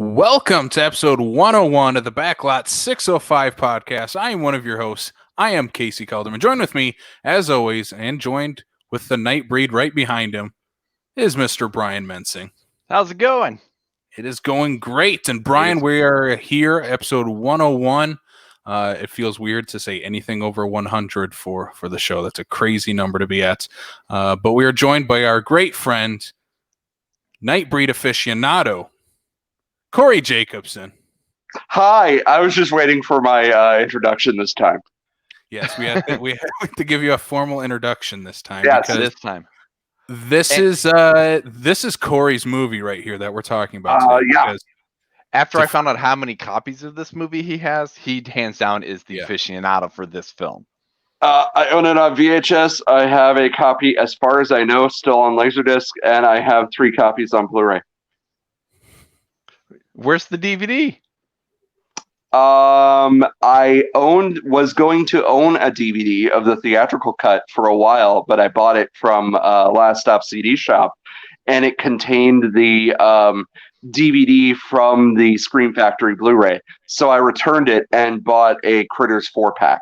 Welcome to episode 101 of the Backlot 605 podcast. I am one of your hosts. I am Casey Calderman. Joined with me, as always, and joined with the Nightbreed right behind him, is Mr. Brian Mensing. How's it going? It is going great. And Brian, we are here, episode 101. It feels weird to say anything over 100 for the show. That's a crazy number to be at. But we are joined by our great friend, Nightbreed aficionado, Cory Jacobsen. Hi, I was just waiting for my introduction this time. Yes, we have to give you a formal introduction this time. Yes, because this time. This is Cory's movie right here that we're talking about today. Yeah. After I found out how many copies of this movie he has, he hands down is the aficionado for this film. I own it on VHS. I have a copy, as far as I know, still on Laserdisc, and I have 3 copies on Blu-ray. Where's the DVD? I was going to own a DVD of the theatrical cut for a while, but I bought it from Last Stop CD Shop, and it contained the DVD from the Scream Factory Blu-ray. So I returned it and bought a Critters 4-pack.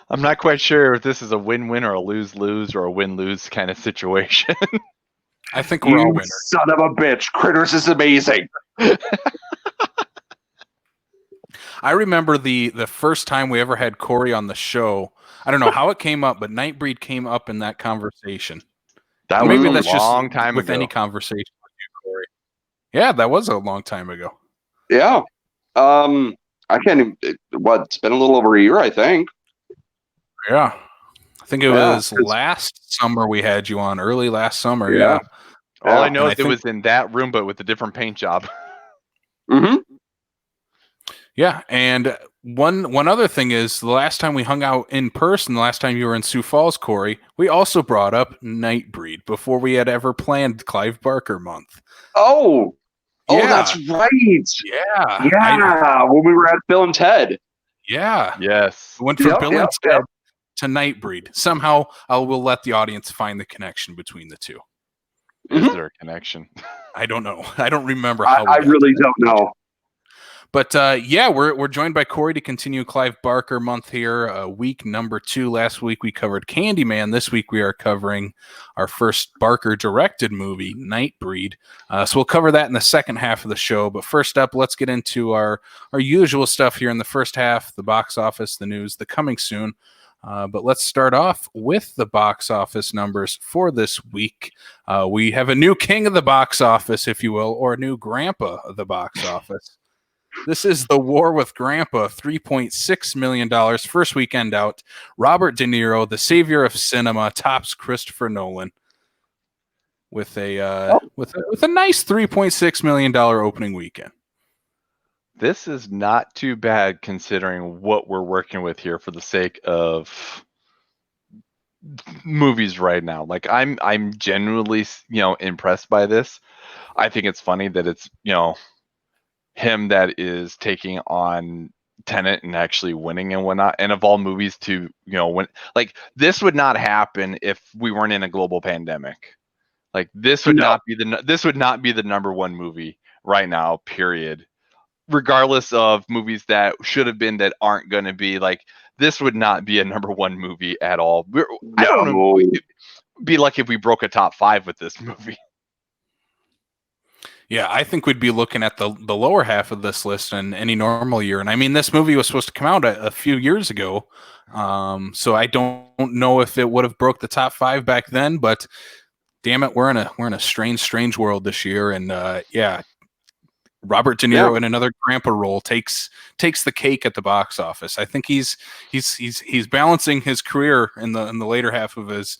I'm not quite sure if this is a win-win or a lose-lose or a win-lose kind of situation. I think we're all winners. Son of a bitch. Critters is amazing. I remember the first time we ever had Cory on the show. I don't know how it came up, but Nightbreed came up in that conversation. That Maybe was that's a long time with ago. any conversation with you, Cory. Yeah, that was a long time ago. Yeah. I can't even, it's been a little over a year, I think. Yeah. I think it was last summer we had you on, early last summer. Yeah. All I know is it was in that room, but with a different paint job. Mm-hmm. Yeah, and one other thing is, the last time we hung out in person, the last time you were in Sioux Falls, Cory, we also brought up Nightbreed before we had ever planned Clive Barker month. Oh, yeah. That's right. Yeah. When we were at Bill and Ted. Yeah. Yes. We went from Bill and Ted to Nightbreed. Somehow, we'll let the audience find the connection between the two. Is there a connection? I don't know. I don't remember how. I really don't know. But we're joined by Cory to continue Clive Barker month here. Week number 2. Last week we covered Candyman. This week we are covering our first Barker directed movie, Nightbreed. So we'll cover that in the second half of the show. But first up, let's get into our usual stuff here in the first half: the box office, the news, the coming soon. But let's start off with the box office numbers for this week. We have a new king of the box office, if you will, or a new grandpa of the box office. This is The War with Grandpa, $3.6 million. First weekend out. Robert De Niro, the savior of cinema, tops Christopher Nolan with a nice $3.6 million opening weekend. This is not too bad considering what we're working with here for the sake of movies right now. Like I'm genuinely, impressed by this. I think it's funny that it's, him that is taking on Tenet and actually winning and whatnot. And of all movies to, win, like this would not happen if we weren't in a global pandemic. Like this would not be the number one movie right now, period. Regardless of movies that should have been that aren't going to be, like, this would not be a number one movie at all. I don't know. It'd be lucky if we broke a top 5 with this movie. Yeah, I think we'd be looking at the lower half of this list in any normal year. And I mean, this movie was supposed to come out a few years ago. So I don't know if it would have broke the top 5 back then, but damn it, we're in a strange world this year. And Robert De Niro in another grandpa role takes the cake at the box office. I think he's balancing his career in the later half of his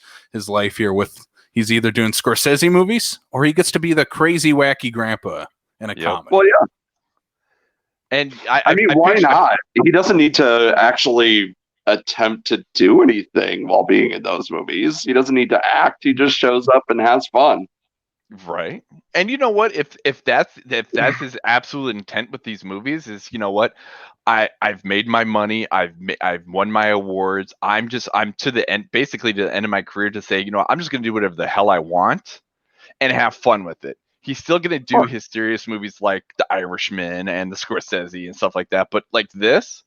life here with he's either doing Scorsese movies or he gets to be the crazy wacky grandpa in a comedy. Well, yeah. And I mean, why not? He doesn't need to actually attempt to do anything while being in those movies. He doesn't need to act. He just shows up and has fun. Right. And you know what? If that's his absolute intent with these movies is, I've made my money, I've won my awards. I'm to the end, basically to the end of my career to say, I'm just going to do whatever the hell I want and have fun with it. He's still gonna do his serious movies like The Irishman and the Scorsese and stuff like that. But like this,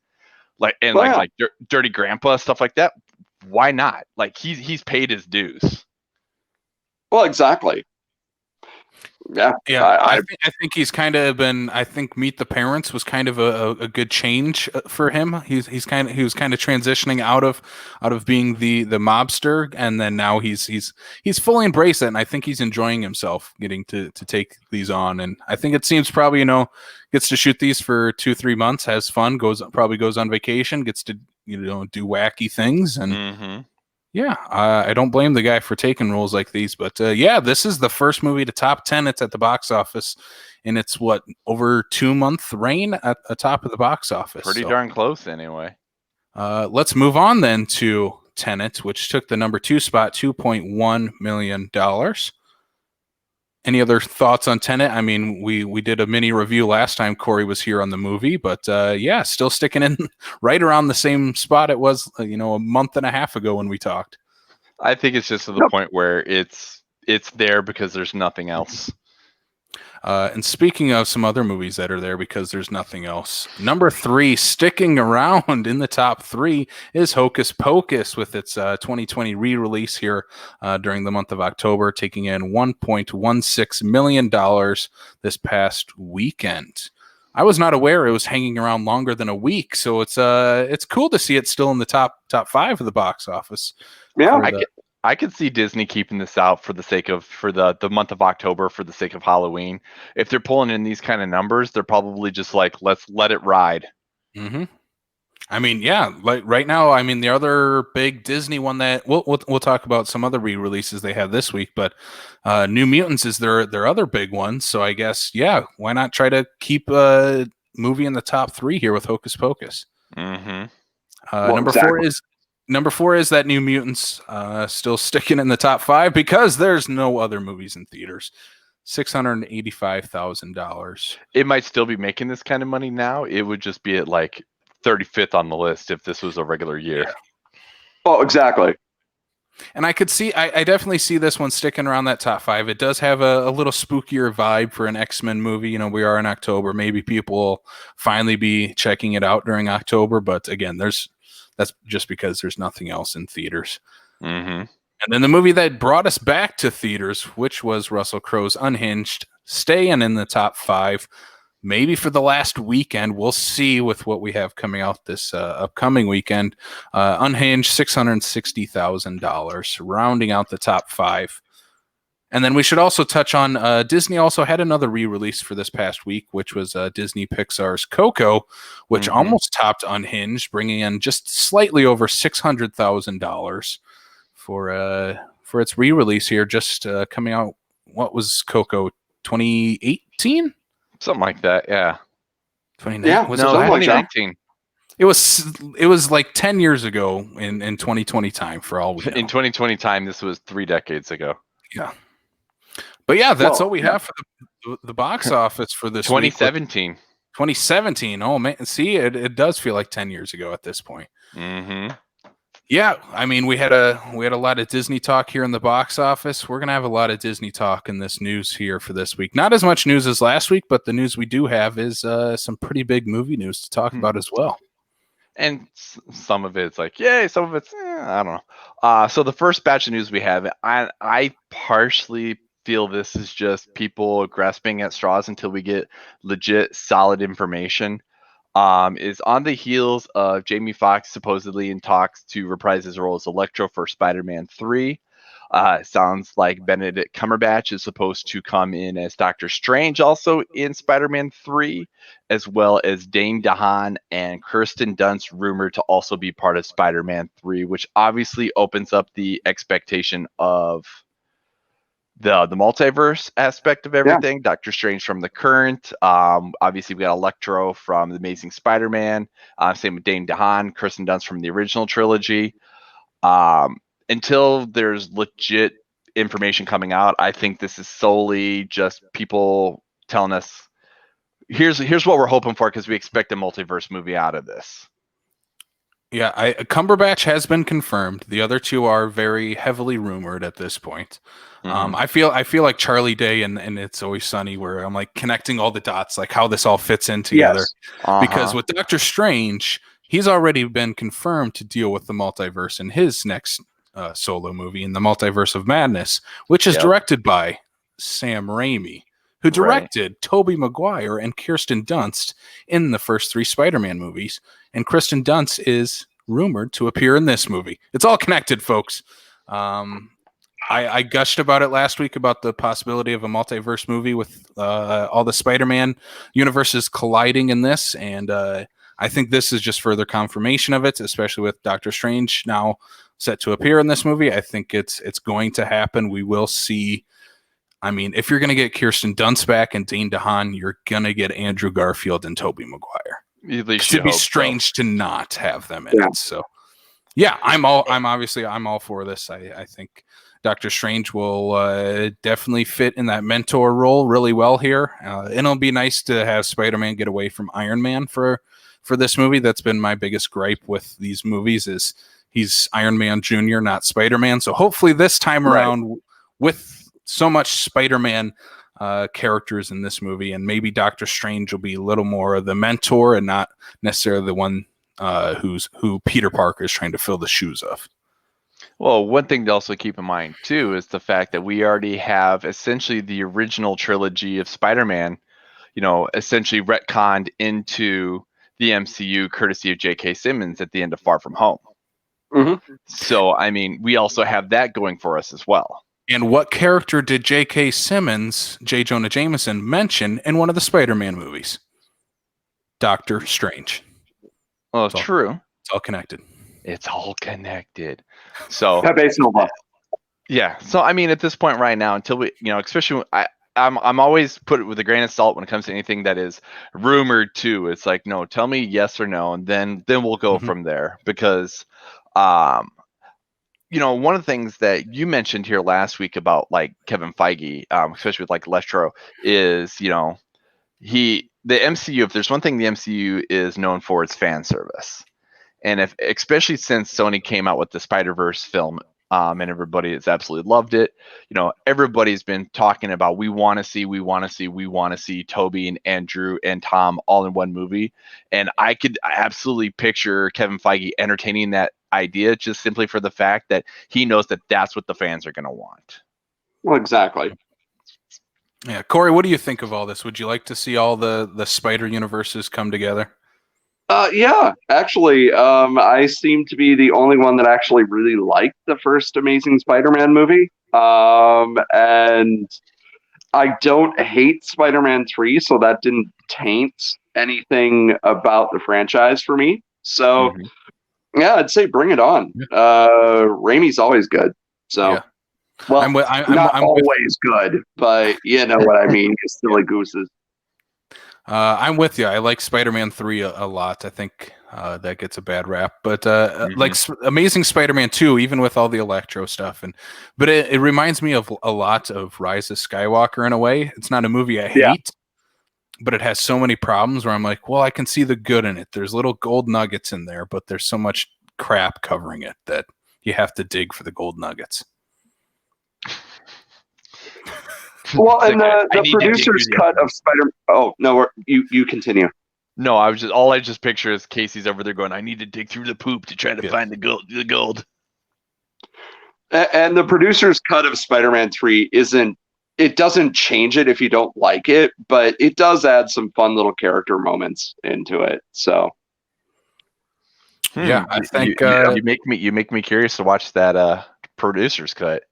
Dirty Grandpa, stuff like that. Why not? Like he's paid his dues. Well, exactly. Yeah, Yeah, I think he's kind of been. I think Meet the Parents was kind of a good change for him. He was kind of transitioning out of being the mobster, and then now he's fully embraced it, and I think he's enjoying himself getting to take these on. And I think it seems probably gets to shoot these for 2-3 months, has fun, goes on vacation, gets to do wacky things, and. Yeah, I don't blame the guy for taking roles like these, but this is the first movie to top Tenet at the box office in its over 2-month reign at the top of the box office. Pretty darn close, anyway. Let's move on then to Tenet, which took the number 2 spot, $2.1 million. Any other thoughts on Tenet? I mean, we did a mini review last time Cory was here on the movie, but still sticking in right around the same spot it was, a month and a half ago when we talked. I think it's just to the point where it's there because there's nothing else. And speaking of some other movies that are there because there's nothing else, number 3 sticking around in the top 3 is Hocus Pocus with its 2020 re-release here during the month of October, taking in $1.16 million this past weekend. I was not aware it was hanging around longer than a week, so it's cool to see it still in the top 5 of the box office. Yeah, I could see Disney keeping this out for the month of October for the sake of Halloween. If they're pulling in these kind of numbers, they're probably just like, let's let it ride. Mm-hmm. I mean, yeah, like right now, I mean, the other big Disney one that we'll talk about some other re-releases they have this week, but New Mutants is their other big one. So I guess, why not try to keep a movie in the top 3 here with Hocus Pocus? Mm-hmm. Number four is that New Mutants still sticking in the top 5 because there's no other movies in theaters. $685,000. It might still be making this kind of money now. It would just be at like 35th on the list if this was a regular year. Yeah. Oh, exactly. And I definitely see this one sticking around that top 5. It does have a little spookier vibe for an X-Men movie. We are in October. Maybe people will finally be checking it out during October. But again, that's just because there's nothing else in theaters. Mm-hmm. And then the movie that brought us back to theaters, which was Russell Crowe's Unhinged, staying in the top 5. Maybe for the last weekend. We'll see with what we have coming out this upcoming weekend. Unhinged, $660,000, rounding out the top 5. And then we should also touch on Disney also had another re-release for this past week, which was Disney Pixar's Coco, which almost topped Unhinged, bringing in just slightly over $600,000 for its re-release here, just coming out. What was Coco, 2018? Something like that, yeah. 2019? Yeah, was no, it 2019. It was like 10 years ago in 2020 time for all we know. In 2020 time, this was 3 decades ago. Yeah. But yeah, that's all we have for the box office for this 2017. 2017. Oh man, see, it does feel like 10 years ago at this point. Mm-hmm. Yeah, I mean, we had a lot of Disney talk here in the box office. We're gonna have a lot of Disney talk in this news here for this week. Not as much news as last week, but the news we do have is some pretty big movie news to talk about as well. And some of it's like, yay, some of it's, I don't know. So the first batch of news we have, I partially feel this is just people grasping at straws until we get legit, solid information. Is on the heels of Jamie Foxx supposedly in talks to reprise his role as Electro for Spider-Man 3. Sounds like Benedict Cumberbatch is supposed to come in as Doctor Strange also in Spider-Man 3, as well as Dane DeHaan and Kirsten Dunst rumored to also be part of Spider-Man 3, which obviously opens up the expectation of the multiverse aspect of everything. Yeah. Doctor Strange from the current. Obviously, we got Electro from The Amazing Spider-Man. Same with Dane DeHaan, Kirsten Dunst from the original trilogy. Until there's legit information coming out, I think this is solely just people telling us, here's what we're hoping for because we expect a multiverse movie out of this. Yeah, Cumberbatch has been confirmed. The other two are very heavily rumored at this point. Mhm. I feel like Charlie Day and It's Always Sunny, where I'm like connecting all the dots, like how this all fits in together. Yes. Because Uh-huh. with Doctor Strange, he's already been confirmed to deal with the multiverse in his next solo movie, in the Multiverse of Madness, which is Yep. directed by Sam Raimi, who Right. directed Tobey Maguire and Kirsten Dunst in the first 3 Spider-Man movies. And Kristen Dunst is rumored to appear in this movie. It's all connected, folks. I gushed about it last week about the possibility of a multiverse movie with all the Spider-Man universes colliding in this, and I think this is just further confirmation of it, especially with Doctor Strange now set to appear in this movie. I think it's going to happen. We will see. I mean, if you're going to get Kirsten Dunst back and Dane DeHaan, you're going to get Andrew Garfield and Tobey Maguire. At least It'd be hope so. strange to not have them in it. So, yeah, I'm all for this. I think Doctor Strange will definitely fit in that mentor role really well here. And it'll be nice to have Spider-Man get away from Iron Man for this movie. That's been my biggest gripe with these movies is he's Iron Man Jr., not Spider-Man. So hopefully this time around, with so much Spider-Man characters in this movie, and maybe Doctor Strange will be a little more of the mentor and not necessarily the one who Peter Parker is trying to fill the shoes of. Well, one thing to also keep in mind too is the fact that we already have essentially the original trilogy of Spider-Man, essentially retconned into the MCU courtesy of J.K. Simmons at the end of Far From Home. Mm-hmm. So, I mean, we also have that going for us as well. And what character did J.K. Simmons, J. Jonah Jameson, mention in one of the Spider-Man movies? Doctor Strange. Well, true. It's all connected. It's all connected. So, yeah. So, I mean, at this point right now, until we, especially I'm always put it with a grain of salt when it comes to anything that is rumored too. It's like, no, tell me yes or no, and then we'll go from there. Because, one of the things that you mentioned here last week about like Kevin Feige, especially with like Electro, is the MCU. If there's one thing the MCU is known for, it's fan service. And especially since Sony came out with the Spider-Verse film, and everybody has absolutely loved it, everybody's been talking about we want to see Toby and Andrew and Tom all in one movie. And I could absolutely picture Kevin Feige entertaining that idea just simply for the fact that he knows that that's what the fans are going to want. Well, exactly. Yeah, Corey, what do you think of all this? Would you like to see all the Spider universes come together? Yeah, actually, I seem to be the only one that actually really liked the first Amazing Spider-Man movie. And I don't hate Spider-Man 3, so that didn't taint anything about the franchise for me. So, yeah, I'd say bring it on. Raimi's always good. So, yeah. Well, not always good, but you know what I mean. You silly gooses. I'm with you. I like Spider-Man 3 a lot. I think that gets a bad rap, but like Amazing Spider-Man 2, even with all the Electro stuff, but it reminds me of a lot of Rise of Skywalker in a way. It's not a movie I hate, but it has so many problems where I'm like, well, I can see the good in it. There's little gold nuggets in there, but there's so much crap covering it that you have to dig for the gold nuggets. Well, and the producer's cut of Spider. Oh no, you continue. No, all I just picture is Casey's over there going, "I need to dig through the poop to try to find the gold." The gold. And the producer's cut of Spider-Man 3 isn't. It doesn't change it if you don't like it, but it does add some fun little character moments into it. So. Yeah, I think you make me curious to watch that producer's cut.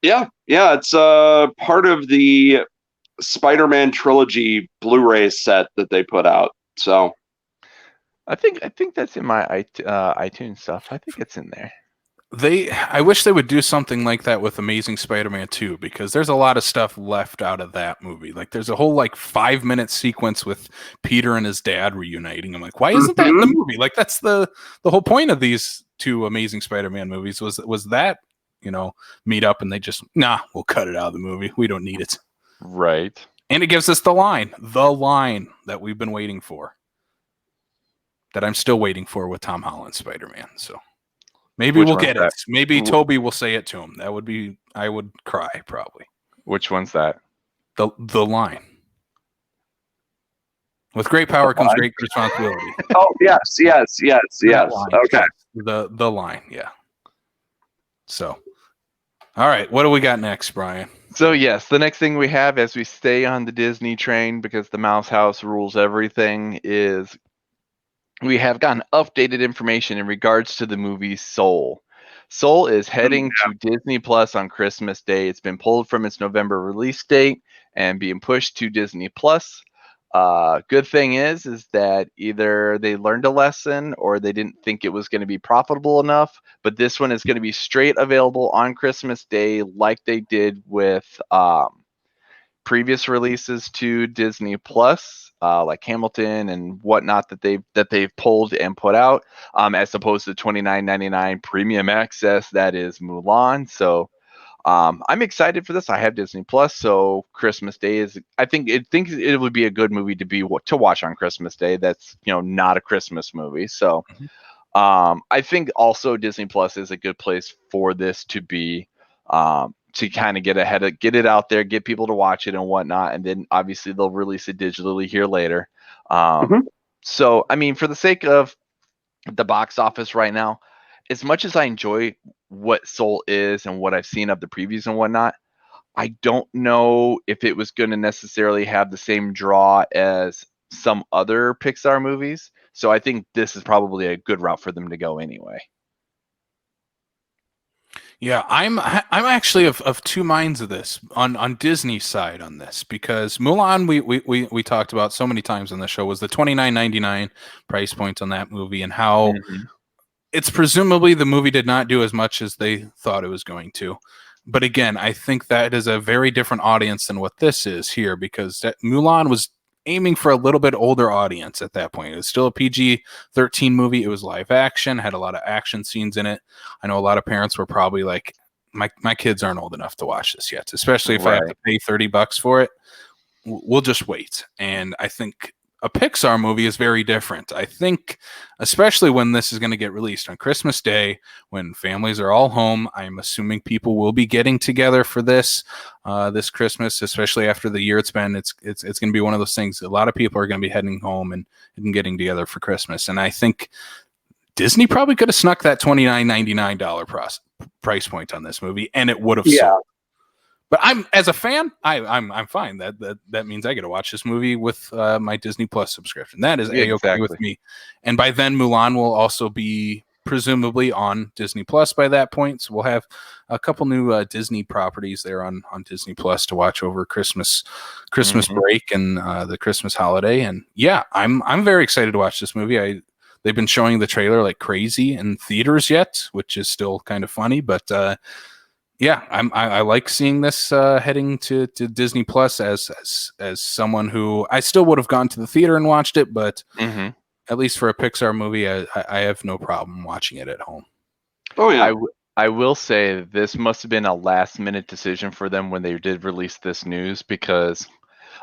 Yeah, it's part of the Spider-Man trilogy Blu-ray set that they put out. So, I think that's in my iTunes stuff. I think it's in there. I wish they would do something like that with Amazing Spider-Man 2, because there's a lot of stuff left out of that movie. Like there's a whole 5-minute sequence with Peter and his dad reuniting. I'm like, why isn't that in the movie? Like that's the whole point of these two Amazing Spider-Man movies was that, meet up, and they just, we'll cut it out of the movie. We don't need it. Right. And it gives us the line that we've been waiting for. that I'm still waiting for with Tom Holland Spider-Man. So maybe Which we'll one's get that? it. Maybe Toby will say it to him. That would be, I would cry probably. Which one's that? The line. With great power comes great responsibility. Oh, yes. Line, Okay. The line, yeah. So, all right, what do we got next, Brian? So yes, the next thing we have as we stay on the Disney train because the Mouse House rules everything is we have gotten updated information in regards to the movie Soul. Soul is heading to Disney Plus on Christmas Day. It's been pulled from its November release date and being pushed to Disney Plus. Good thing is that either they learned a lesson or they didn't think it was going to be profitable enough. But this one is going to be straight available on Christmas Day, like they did with previous releases to Disney Plus, like Hamilton and whatnot that they've pulled and put out, as opposed to $29.99 premium access that is Mulan. So I'm excited for this. I have Disney Plus, so Christmas Day is. I think it would be a good movie to watch on Christmas Day. That's not a Christmas movie. So I think also Disney Plus is a good place for this to be. To kind of get it out there, get people to watch it and whatnot, and then obviously they'll release it digitally here later. So I mean, for the sake of the box office right now, as much as I enjoy what Soul is and what I've seen of the previews and whatnot, I don't know if it was going to necessarily have the same draw as some other Pixar movies. So I think this is probably a good route for them to go anyway. Yeah, I'm actually of two minds of this on Disney's side on this, because Mulan we talked about so many times on the show was the $29.99 price point on that movie, and how it's presumably the movie did not do as much as they thought it was going to. But again, I think that is a very different audience than what this is here, because Mulan was aiming for a little bit older audience at that point. It was still a PG-13 movie. It was live action, had a lot of action scenes in it. I know a lot of parents were probably like, my kids aren't old enough to watch this yet, especially if I have to pay $30 for it. We'll just wait. And I think a Pixar movie is very different. I think, especially when this is going to get released on Christmas Day, when families are all home, I'm assuming people will be getting together for this Christmas, especially after the year it's been. It's going to be one of those things. A lot of people are going to be heading home and getting together for Christmas. And I think Disney probably could have snuck that $29.99 price point on this movie, and it would have sold. But I'm, as a fan, I'm fine. That means I get to watch this movie with my Disney Plus subscription. That is A-okay with me. And by then, Mulan will also be presumably on Disney Plus by that point. So we'll have a couple new Disney properties there on Disney Plus to watch over Christmas break and the Christmas holiday. And yeah, I'm very excited to watch this movie. They've been showing the trailer like crazy in theaters yet, which is still kind of funny, but yeah, I like seeing this heading to Disney Plus as someone who I still would have gone to the theater and watched it, but at least for a Pixar movie, I have no problem watching it at home. Oh yeah, I will say this must have been a last minute decision for them when they did release this news, because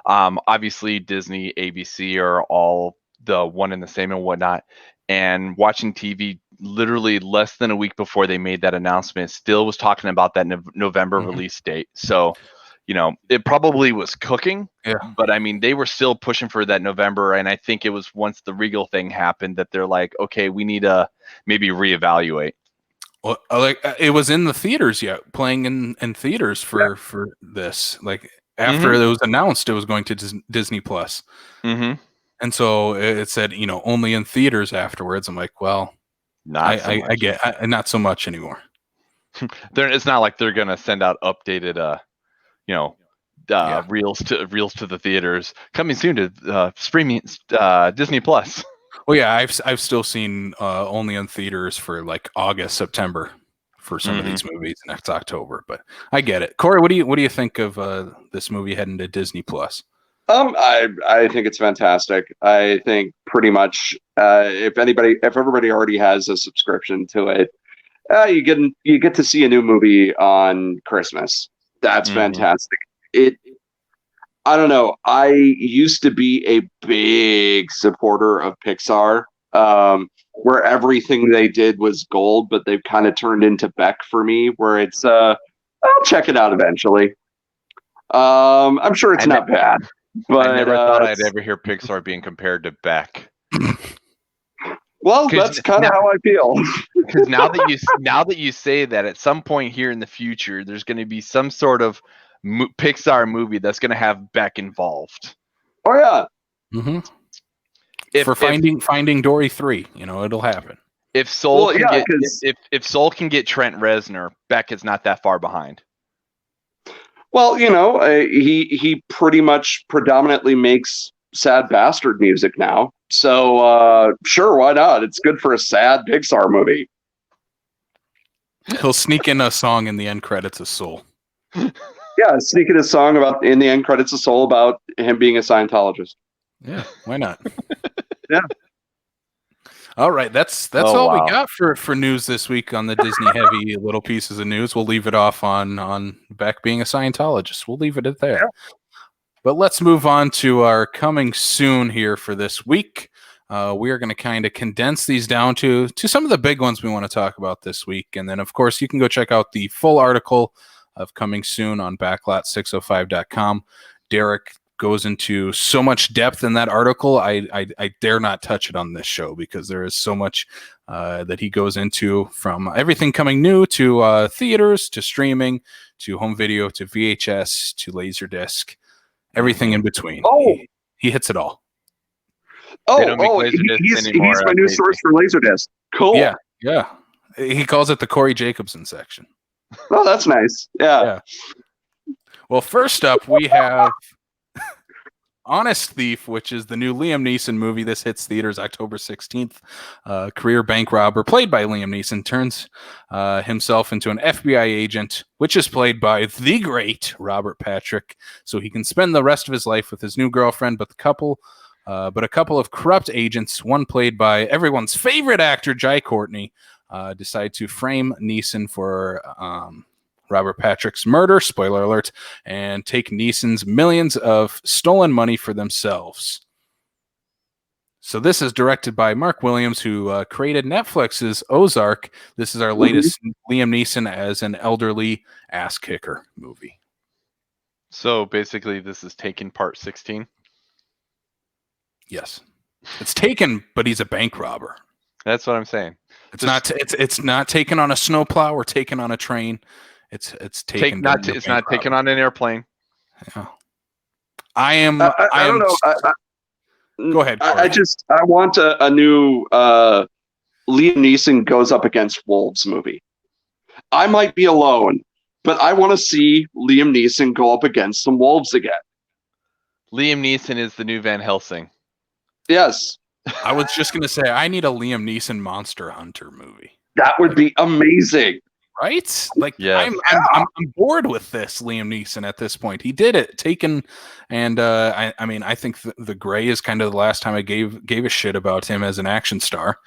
obviously Disney, ABC are all the one and the same and whatnot. And watching TV literally less than a week before they made that announcement still was talking about that November release date. So, it probably was cooking, but I mean, they were still pushing for that November. And I think it was once the Regal thing happened that they're like, okay, we need to maybe reevaluate. Well, like it was in the theaters yet, playing in theaters for this. Like after it was announced, it was going to Disney Plus. And so it said, only in theaters afterwards. I'm like, well, I get not so much anymore. It's not like they're gonna send out updated, reels to the theaters coming soon to streaming Disney Plus. Well, yeah, I've still seen only in theaters for like August, September for some of these movies next October. But I get it. Corey, what do you think of this movie heading to Disney Plus? I think it's fantastic. I think pretty much if everybody already has a subscription to it, you get to see a new movie on Christmas. That's fantastic. I don't know. I used to be a big supporter of Pixar where everything they did was gold, but they've kind of turned into Beck for me, where it's I'll check it out eventually. I'm sure it's not bad, but I never thought I'd ever hear Pixar being compared to Beck. Well, that's kind of how I feel. Because now that you say that, at some point here in the future, there's going to be some sort of Pixar movie that's going to have Beck involved. Oh yeah. Mm-hmm. For Finding Dory 3, it'll happen. If Soul if Soul can get Trent Reznor, Beck is not that far behind. Well, he pretty much predominantly makes sad bastard music now. So sure, why not? It's good for a sad Pixar movie. He'll sneak in a song in the end credits of Soul. Yeah, sneak in a song in the end credits of Soul about him being a Scientologist. Yeah, why not? Yeah. All right, that's all we got for news this week on the Disney heavy little pieces of news. We'll leave it off on Beck being a Scientologist. We'll leave it at that. Yeah. But let's move on to our coming soon here for this week. We are going to kind of condense these down to some of the big ones we want to talk about this week. And then, of course, you can go check out the full article of Coming Soon on backlot605.com. Derek goes into so much depth in that article. I dare not touch it on this show because there is so much that he goes into, from everything coming new to theaters to streaming to home video to VHS to Laserdisc, everything in between. Oh, he hits it all. He's my new source for Laserdisc. Cool. Yeah. He calls it the Cory Jacobsen section. Oh, that's nice. Yeah. Well, first up, we have Honest Thief, which is the new Liam Neeson movie. This hits theaters October 16th. Career bank robber, played by Liam Neeson, turns himself into an FBI agent, which is played by the great Robert Patrick, so he can spend the rest of his life with his new girlfriend. But a couple of corrupt agents, one played by everyone's favorite actor, Jai Courtney, decide to frame Neeson for Robert Patrick's murder, spoiler alert, and take Neeson's millions of stolen money for themselves. So this is directed by Mark Williams, who created Netflix's Ozark. This is our latest Liam Neeson as an elderly ass kicker movie. So basically, this is Taken Part 16. Yes, it's Taken, but he's a bank robber. That's what I'm saying. It's not taken on a snowplow or taken on a train. It's taken. It's not taken on an airplane. Yeah. I don't know. Go ahead. Corey. I want a new Liam Neeson goes up against wolves movie. I might be alone, but I want to see Liam Neeson go up against some wolves again. Liam Neeson is the new Van Helsing. Yes. I was just going to say, I need a Liam Neeson Monster Hunter movie. That would be amazing. Right? Like, yes. I'm bored with this Liam Neeson at this point. He did it. Taken, and I think the Gray is kind of the last time I gave a shit about him as an action star,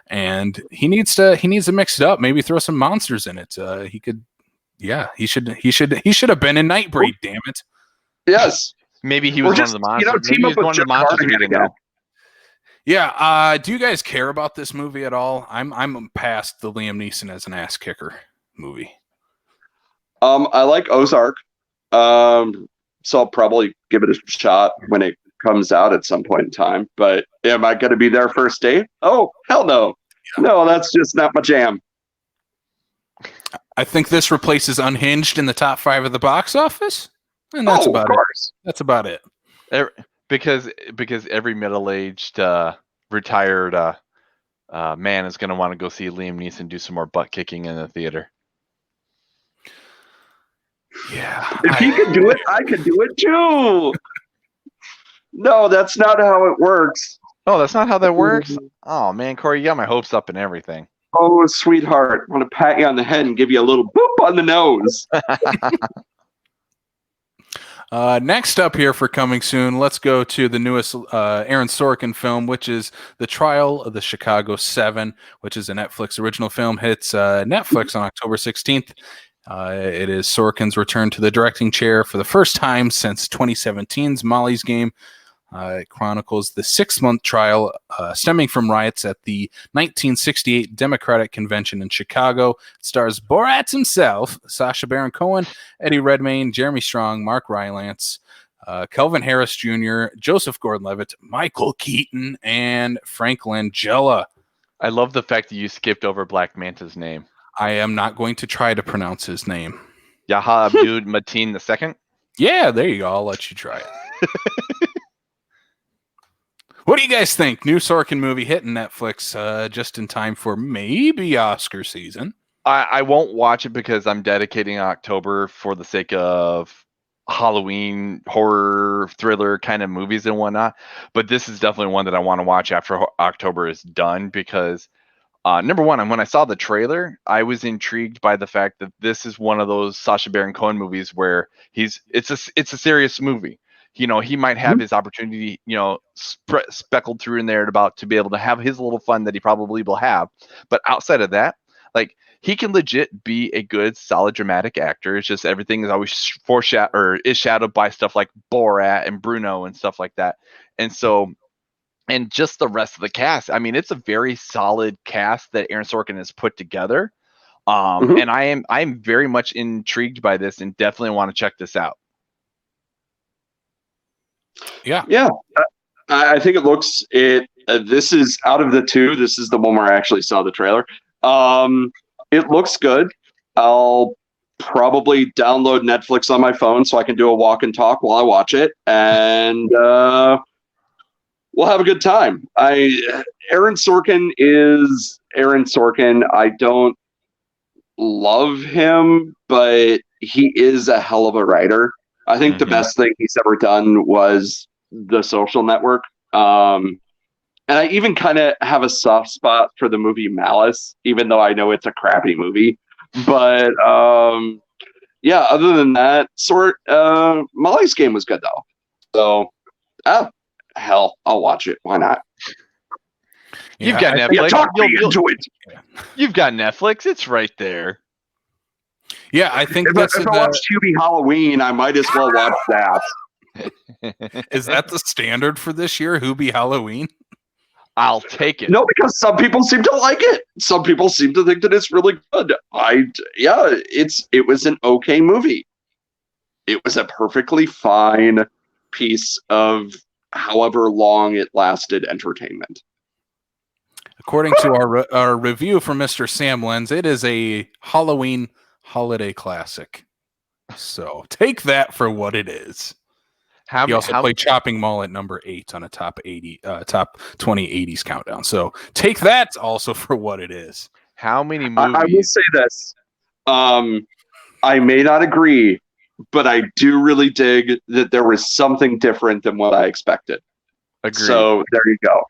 and he needs to mix it up. Maybe throw some monsters in it. He should have been in Nightbreed. Damn it. Yes. Maybe he was one of the monsters. Maybe he was one of the monsters we didn't know. Yeah. Do you guys care about this movie at all? I'm past the Liam Neeson as an ass kicker movie. I like Ozark. So I'll probably give it a shot when it comes out at some point in time. But am I going to be there first day? Oh, hell no. Yeah. No, that's just not my jam. I think this replaces Unhinged in the top 5 of the box office. And that's about it. That's about it. Because every middle-aged retired man is going to want to go see Liam Neeson do some more butt kicking in the theater. Yeah. If he could do it, I could do it too. No, that's not how it works. Oh, that's not how that works? Oh, man, Corey, you got my hopes up and everything. Oh, sweetheart. I want to pat you on the head and give you a little boop on the nose. Next up here for coming soon, let's go to the newest Aaron Sorkin film, which is The Trial of the Chicago 7, which is a Netflix original film. Hits Netflix on October 16th. It is Sorkin's return to the directing chair for the first time since 2017's Molly's Game. It chronicles the 6-month trial stemming from riots at the 1968 Democratic Convention in Chicago. It stars Borat himself, Sacha Baron Cohen, Eddie Redmayne, Jeremy Strong, Mark Rylance, Kelvin Harris Jr., Joseph Gordon-Levitt, Michael Keaton, and Frank Langella. I love the fact that you skipped over Black Manta's name. I am not going to try to pronounce his name. Yaha Abdul Mateen II? Yeah, there you go. I'll let you try it. What do you guys think? New Sorkin movie hitting Netflix just in time for maybe Oscar season. I won't watch it because I'm dedicating October for the sake of Halloween, horror, thriller kind of movies and whatnot. But this is definitely one that I want to watch after October is done because, number one, when I saw the trailer, I was intrigued by the fact that this is one of those Sacha Baron Cohen movies where it's a serious movie. You know, he might have his opportunity, you know, speckled through in there to be able to have his little fun that he probably will have. But outside of that, like, he can legit be a good, solid, dramatic actor. It's just everything is always shadowed by stuff like Borat and Bruno and stuff like that. And so, and just the rest of the cast. I mean, it's a very solid cast that Aaron Sorkin has put together. And I am very much intrigued by this and definitely want to check this out. Yeah. I think this is out of the two. This is the one where I actually saw the trailer. It looks good. I'll probably download Netflix on my phone so I can do a walk and talk while I watch it, and we'll have a good time. Aaron Sorkin is Aaron Sorkin. I don't love him, but he is a hell of a writer. I think the best thing he's ever done was The Social Network. And I even kind of have a soft spot for the movie Malice, even though I know it's a crappy movie. But yeah, other than that, Molly's Game was good though. So, hell, I'll watch it. Why not? You've got Netflix. You've got Netflix. It's right there. Yeah, I think if I watched Hubie Halloween, I might as well watch that. Is that the standard for this year, Hubie Halloween? I'll take it. No, because some people seem to like it. Some people seem to think that it's really good. It was an okay movie. It was a perfectly fine piece of however long it lasted entertainment. According to our review from Mr. Sam Lenz, it is a Halloween holiday classic. So take that for what it is. He also played Chopping Mall at number 8 on a top 20 80s countdown. So take that also for what it is. How many movies? I will say this. I may not agree, but I do really dig that there was something different than what I expected. Agreed. So there you go.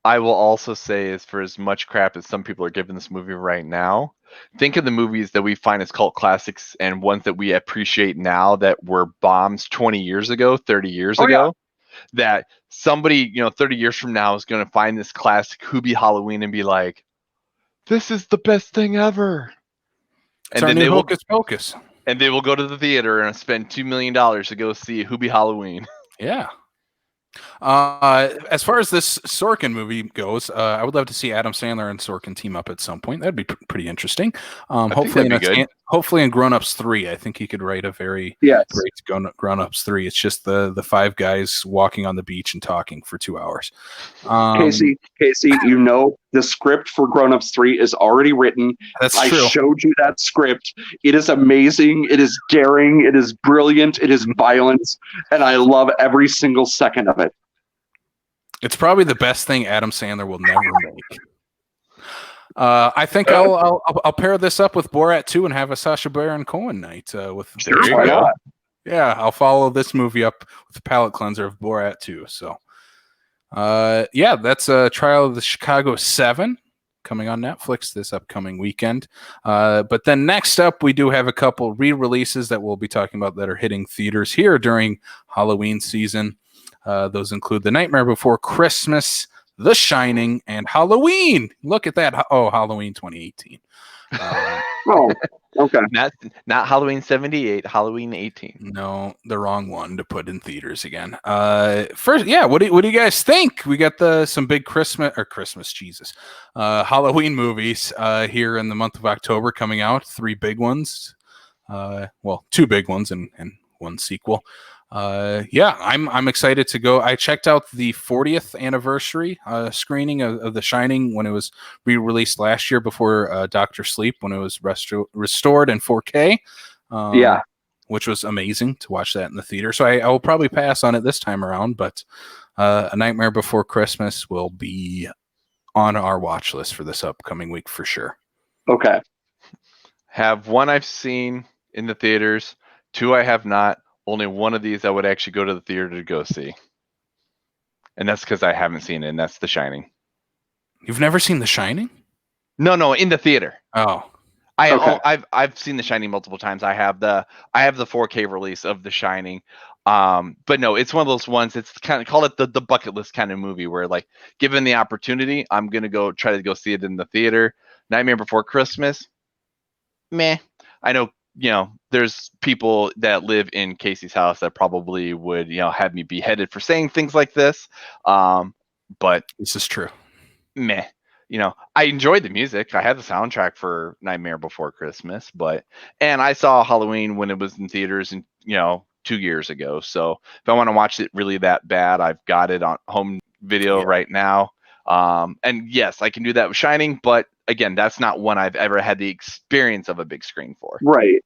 I will also say, is for as much crap as some people are giving this movie right now, think of the movies that we find as cult classics and ones that we appreciate now that were bombs 20 years ago, 30 years ago. That somebody, 30 years from now is going to find this classic Hubie Halloween and be like, this is the best thing ever. And then they will Hocus Pocus. And they will go to the theater and spend $2 million to go see Hubie Halloween. Yeah. As far as this Sorkin movie goes, I would love to see Adam Sandler and Sorkin team up at some point. That'd be pretty interesting. Hopefully in Grown Ups 3, I think he could write a very great Grown Ups 3. It's just the 5 guys walking on the beach and talking for 2 hours. Casey, the script for Grown Ups 3 is already written. That's true. I showed you that script. It is amazing. It is daring. It is brilliant. It is violent. And I love every single second of it. It's probably the best thing Adam Sandler will never make. I think I'll pair this up with Borat 2 and have a Sacha Baron Cohen night. Why not? Yeah, I'll follow this movie up with the palate cleanser of Borat 2. So, that's a Trial of the Chicago 7 coming on Netflix this upcoming weekend. But then next up, we do have a couple re-releases that we'll be talking about that are hitting theaters here during Halloween season. Those include The Nightmare Before Christmas, The Shining, and Halloween. Look at that. Halloween 2018. Okay. Not Halloween 78, Halloween 18. No, the wrong one to put in theaters again. First, yeah. What do you guys think? We got some big Halloween movies here in the month of October coming out. 3 big ones. Well, 2 big ones and 1 sequel. Yeah, I'm excited to go. I checked out the 40th anniversary screening of The Shining when it was re-released last year before Doctor Sleep, when it was restored in 4K. Yeah. Which was amazing to watch that in the theater. So I will probably pass on it this time around, but A Nightmare Before Christmas will be on our watch list for this upcoming week for sure. Okay. Have 1 I've seen in the theaters, 2 I have not. Only 1 of these I would actually go to the theater to go see. And that's because I haven't seen it, and that's The Shining. You've never seen The Shining? No, in the theater. Oh. I've seen The Shining multiple times. I have the 4K release of The Shining. But no, it's one of those ones. It's kind of, call it the bucket list kind of movie where, like, given the opportunity, I'm gonna try to go see it in the theater. Nightmare Before Christmas, meh. I know, there's people that live in Casey's house that probably would, have me beheaded for saying things like this. But this is true. Meh. I enjoyed the music. I had the soundtrack for Nightmare Before Christmas, and I saw Halloween when it was in theaters, and 2 years ago. So if I want to watch it really that bad, I've got it on home video right now. And yes, I can do that with Shining, but again, that's not one I've ever had the experience of a big screen for. Right.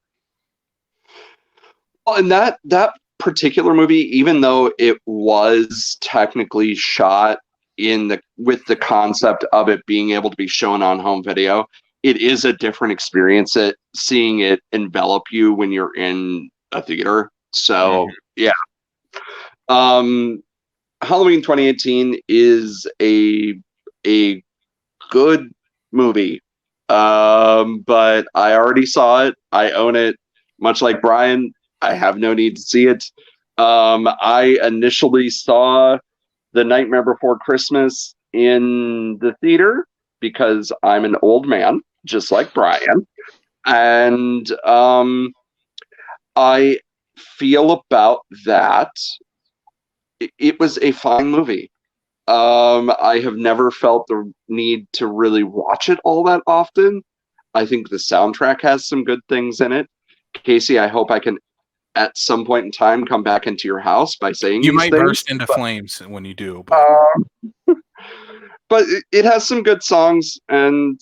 Well, and that particular movie, even though it was technically shot with the concept of it being able to be shown on home video, it is a different experience seeing it envelop you when you're in a theater. So yeah. Halloween 2018 is a good movie. But I already saw it. I own it. Much like Brian, I have no need to see it. I initially saw The Nightmare Before Christmas in the theater because I'm an old man, just like Brian. And I feel about that. It was a fine movie. I have never felt the need to really watch it all that often. I think the soundtrack has some good things in it. Casey, I hope I can at some point in time come back into your house by saying you might things, burst into flames when you do. But, but it has some good songs, and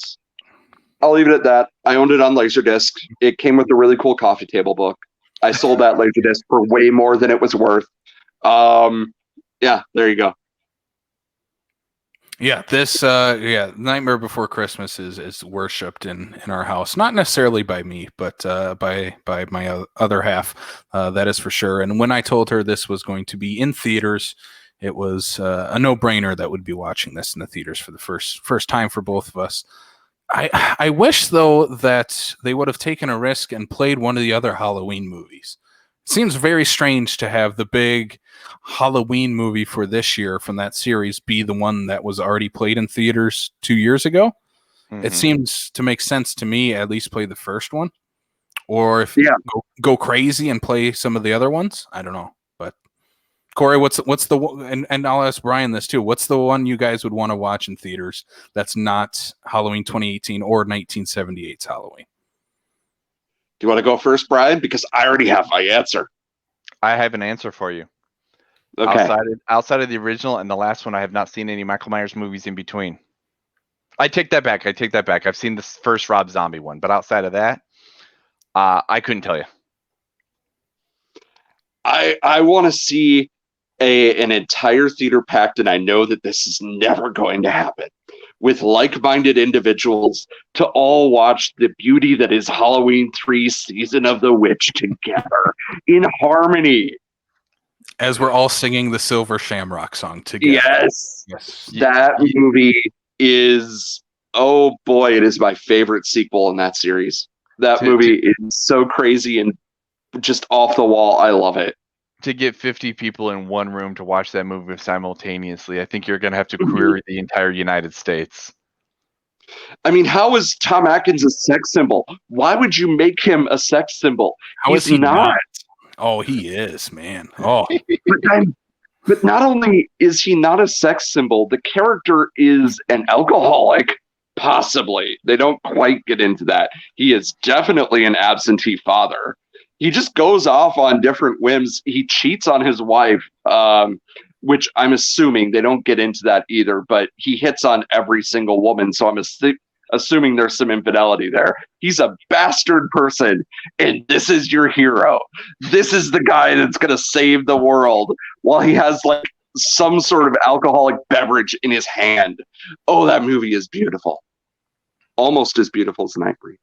I'll leave it at that. I owned it on Laserdisc. It came with a really cool coffee table book. I sold that Laserdisc for way more than it was worth. Yeah, there you go. Yeah, this Nightmare Before Christmas is worshipped in our house. Not necessarily by me, but by my other half. That is for sure. And when I told her this was going to be in theaters, it was a no-brainer that we'd be watching this in the theaters for the first time for both of us. I wish, though, that they would have taken a risk and played one of the other Halloween movies. It seems very strange to have the big Halloween movie for this year from that series be the one that was already played in theaters 2 years ago. Mm-hmm. It seems to make sense to me, at least play the first one. Or if go crazy and play some of the other ones. I don't know. But Cory, what's the and I'll ask Brian this too. What's the one you guys would want to watch in theaters that's not Halloween 2018 or 1978's Halloween? Do you want to go first, Brian? Because I already have my answer. I have an answer for you. Okay. Outside of the original and the last one, I have not seen any Michael Myers movies in between. I take that back. I've seen the first Rob Zombie one, but outside of that, I couldn't tell you. I want to see an entire theater packed, and I know that this is never going to happen, with like-minded individuals to all watch the beauty that is Halloween 3 Season of the Witch together in harmony. As we're all singing the Silver Shamrock song together. Yes. That movie is, oh boy, it is my favorite sequel in that series. That movie is so crazy and just off the wall. I love it. To get 50 people in one room to watch that movie simultaneously, I think you're going to have to query the entire United States. I mean, how is Tom Atkins a sex symbol? Why would you make him a sex symbol? How is he not? Oh, he is, man. Oh, but not only is he not a sex symbol, the character is an alcoholic. Possibly. They don't quite get into that. He is definitely an absentee father. He just goes off on different whims. He cheats on his wife, which I'm assuming they don't get into that either, but he hits on every single woman. So I'm assuming there's some infidelity there. He's a bastard person, and this is your hero. This is the guy that's going to save the world while he has like some sort of alcoholic beverage in his hand. Oh, that movie is beautiful. Almost as beautiful as Nightbreed.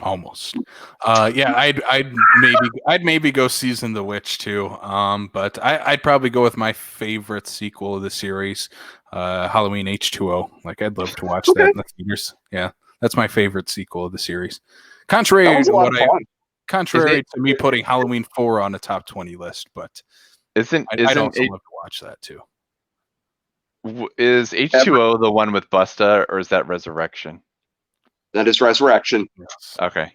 Almost. Yeah, I'd maybe go Season the Witch too. But I'd probably go with my favorite sequel of the series, Halloween H2O. Like, I'd love to watch that in the theaters. Yeah, that's my favorite sequel of the series. Contrary to me putting Halloween 4 on the top 20 list, but I'd also love to watch that too. Is H2O the one with Busta, or is that Resurrection? That is Resurrection. Yes. Okay.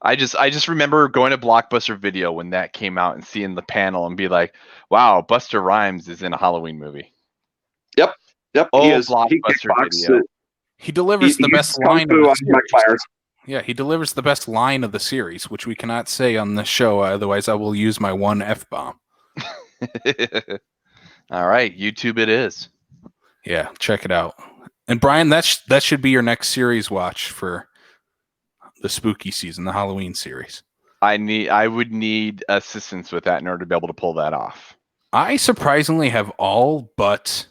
I just remember going to Blockbuster Video when that came out and seeing the panel and be like, "Wow, Busta Rhymes is in a Halloween movie." Yep. Oh, he is. Blockbuster Video. He delivers the best line of the series. Yeah, he delivers the best line of the series, which we cannot say on the show. Otherwise, I will use my one F-bomb. All right, YouTube it is. Yeah, check it out. And Brian, that should be your next series watch for the spooky season, the Halloween series. I would need assistance with that in order to be able to pull that off. I surprisingly have all but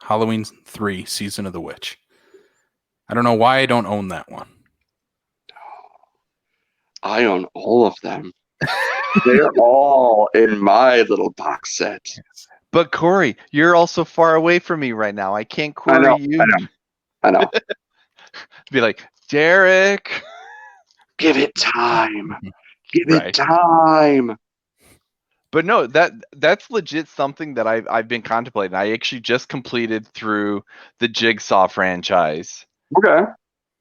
Halloween 3, Season of the Witch. I don't know why I don't own that one. I own all of them. They're all in my little box set. But Cory, you're also far away from me right now. I can't query you. I know. Be like, Derek. Give it time. Give it time. But no, that's legit something that I've been contemplating. I actually just completed through the Jigsaw franchise. Okay.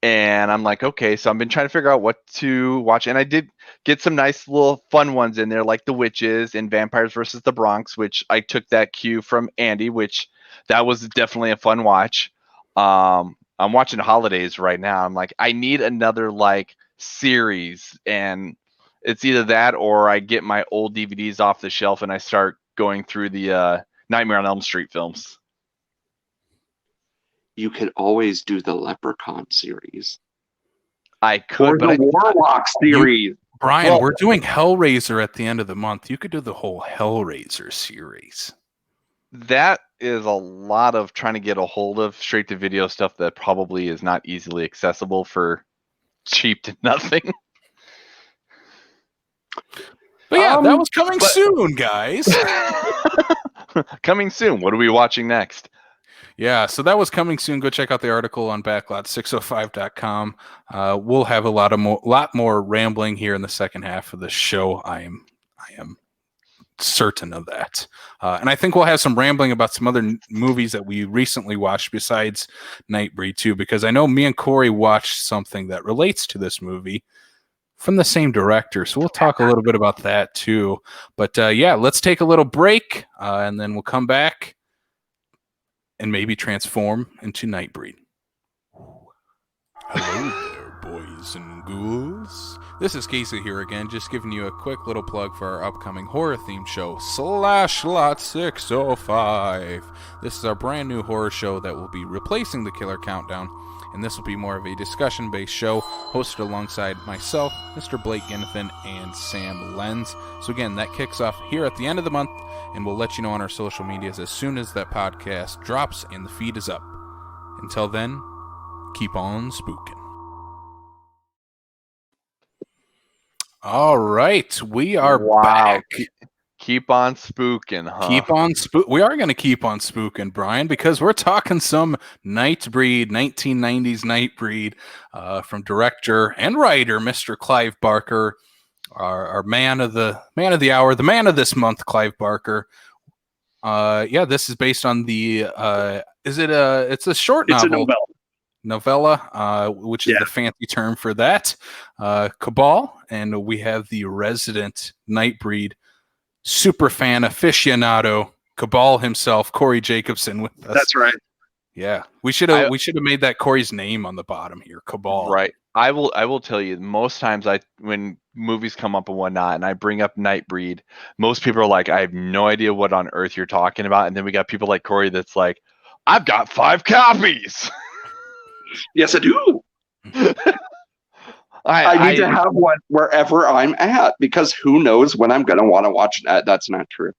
And I'm like, okay, so I've been trying to figure out what to watch. And I did get some nice little fun ones in there, like The Witches and Vampires versus the Bronx, which I took that cue from Andy, which that was definitely a fun watch. I'm watching Holidays right now. I'm like, I need another like series, and it's either that or I get my old DVDs off the shelf and I start going through the Nightmare on Elm Street films. You could always do the Leprechaun series. I could, or the Warlock series. Brian, we're doing Hellraiser at the end of the month. You could do the whole Hellraiser series. That is a lot of trying to get a hold of straight to video stuff that probably is not easily accessible for cheap to nothing. But yeah, that was coming soon, guys. Coming soon. What are we watching next? Yeah, so that was coming soon. Go check out the article on backlot605.com. We'll have a lot more rambling here in the second half of the show. I am certain of that. And I think we'll have some rambling about some other movies that we recently watched besides Nightbreed too, because I know me and Cory watched something that relates to this movie from the same director. So we'll talk a little bit about that too. But yeah, let's take a little break and then we'll come back and maybe transform into Nightbreed. Hello there, boys and ghouls. This is Casey here again, just giving you a quick little plug for our upcoming horror-themed show, Lot 605. This is our brand new horror show that will be replacing the Killer Countdown, and this will be more of a discussion-based show hosted alongside myself, Mr. Blake Ginnathan, and Sam Lenz. So again, that kicks off here at the end of the month, and we'll let you know on our social medias as soon as that podcast drops and the feed is up. Until then, keep on spooking. All right, we are back. Keep on spooking, huh? We are going to keep on spooking, Brian, because we're talking some Nightbreed, 1990s Nightbreed, from director and writer Mr. Clive Barker, our man of the hour, the man of this month, Clive Barker. Yeah, this is based on the it's a short novel. It's a novella. novella, which is the fancy term for that. Cabal, and we have the resident Nightbreed super fan aficionado, Cabal himself, Cory Jacobsen, with us. That's right. Yeah, we should have made that Cory's name on the bottom here, Cabal. Right. I will tell you, most times when movies come up and whatnot, and I bring up Nightbreed, most people are like, I have no idea what on earth you're talking about. And then we got people like Cory that's like, I've got 5 copies. Yes, I do. I need to have one wherever I'm at, because who knows when I'm going to want to watch that. That's not true.